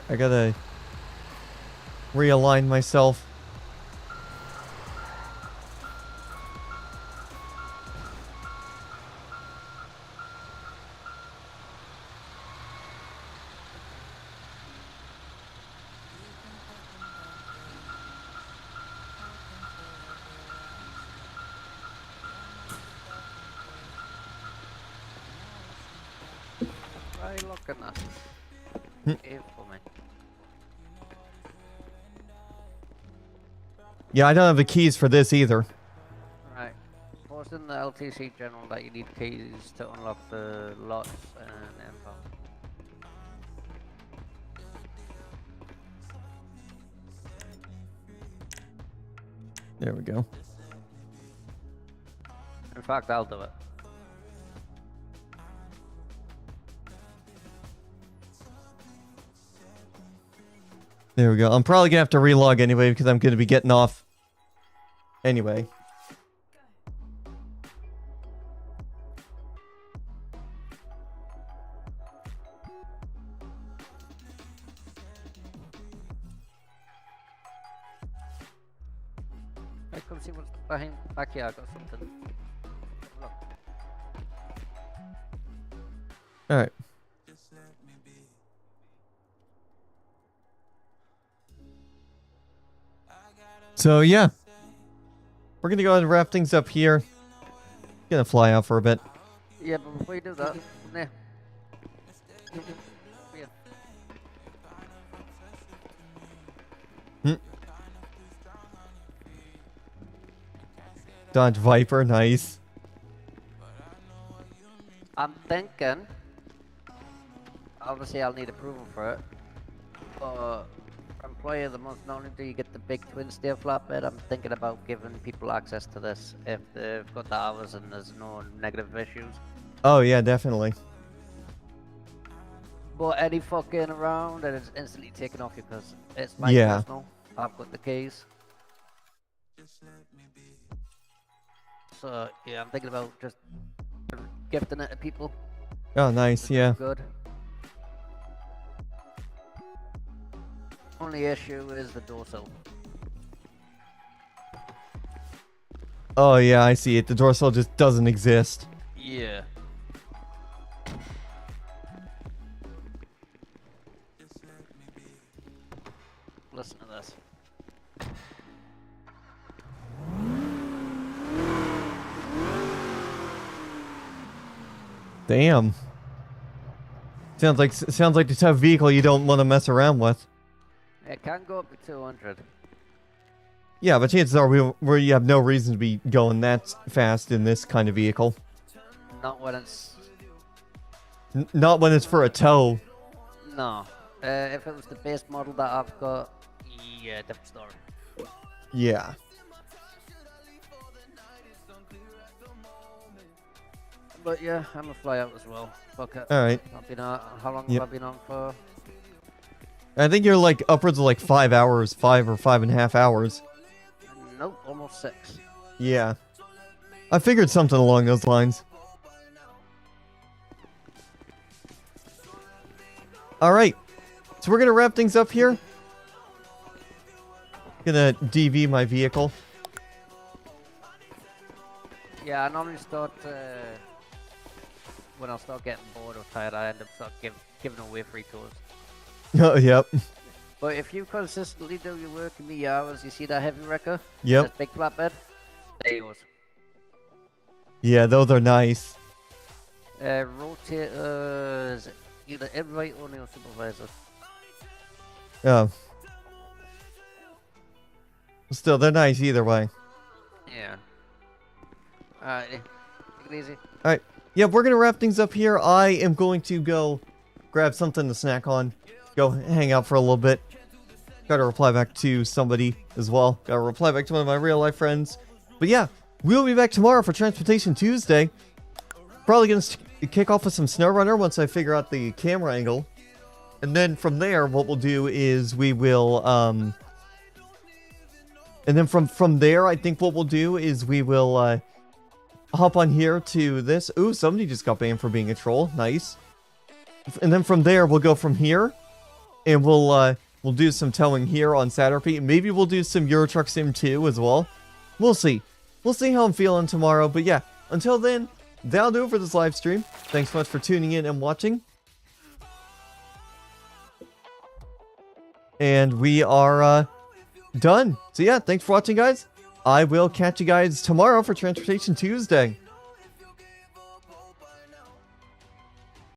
I gotta realign myself. Try looking at Hmm. it for me. Yeah, I don't have the keys for this either. Right. What's in the LTC general that you need keys to unlock the lots and info? There we go. In fact, I'll do it. There we go. I'm probably gonna have to relog anyway because I'm gonna be getting off anyway. I come see what's behind back here. I got something. Look. All right. So yeah, we're gonna go ahead and wrap things up here. Gonna fly out for a bit. Yeah, but before you do that, nah. Yeah. Dodge Viper, nice. I'm thinking. Obviously, I'll need approval for it. But employee of the month, not only do you get the big twin steer flatbed, I'm thinking about giving people access to this if they've got the hours and there's no negative issues. Oh yeah, definitely. But any fucking around and it's instantly taken off you because it's my Yeah. personal. I've got the keys. So yeah, I'm thinking about just gifting it to people. Oh nice, yeah. Good. Only issue is the dorsal. Oh yeah, I see it. The dorsal just doesn't exist. Yeah. Listen to this. Damn. Sounds like the type of vehicle you don't want to mess around with. It can go up to 200. Yeah, but chances are we you have no reason to be going that fast in this kind of vehicle. Not when it's... Not when it's for a tow. No. If it was the base model that I've got, yeah, different story. Yeah. But yeah, I'm gonna fly out as well. Fuck it. Alright. I've been out. How long Yep. have I been on for? I think you're like upwards of like 5 hours, 5 or 5.5 hours. Nope, almost 6. Yeah. I figured something along those lines. Alright. So we're gonna wrap things up here. Gonna DV my vehicle. Yeah, I normally start when I start getting bored or tired. I end up giving away free tours. Oh, yep. But if you consistently do your work in the hours, you see that heavy wrecker? Yep. That big flatbed? There he goes. Yeah, those are nice. Rotators, either invite or neo supervisor. Oh. Still, they're nice either way. Yeah. Alright, take it easy. Alright. Yeah, we're gonna wrap things up here. I am going to go grab something to snack on. Go hang out for a little bit. Gotta reply back to somebody as well. Gotta reply back to one of my real life friends. But yeah, we'll be back tomorrow for Transportation Tuesday. Probably gonna kick off with some SnowRunner once I figure out the camera angle. And then from there, what we'll do is we will, and then from there, I think what we'll do is we will, hop on here to this. Ooh, somebody just got banned for being a troll. Nice. And then from there, we'll go from here. and we'll do some towing here on SADRP. Maybe we'll do some Euro Truck Sim 2 as well. We'll see. We'll see how I'm feeling tomorrow. But yeah, until then, that'll do it for this live stream. Thanks so much for tuning in and watching. And we are done. So yeah, thanks for watching, guys. I will catch you guys tomorrow for Transportation Tuesday.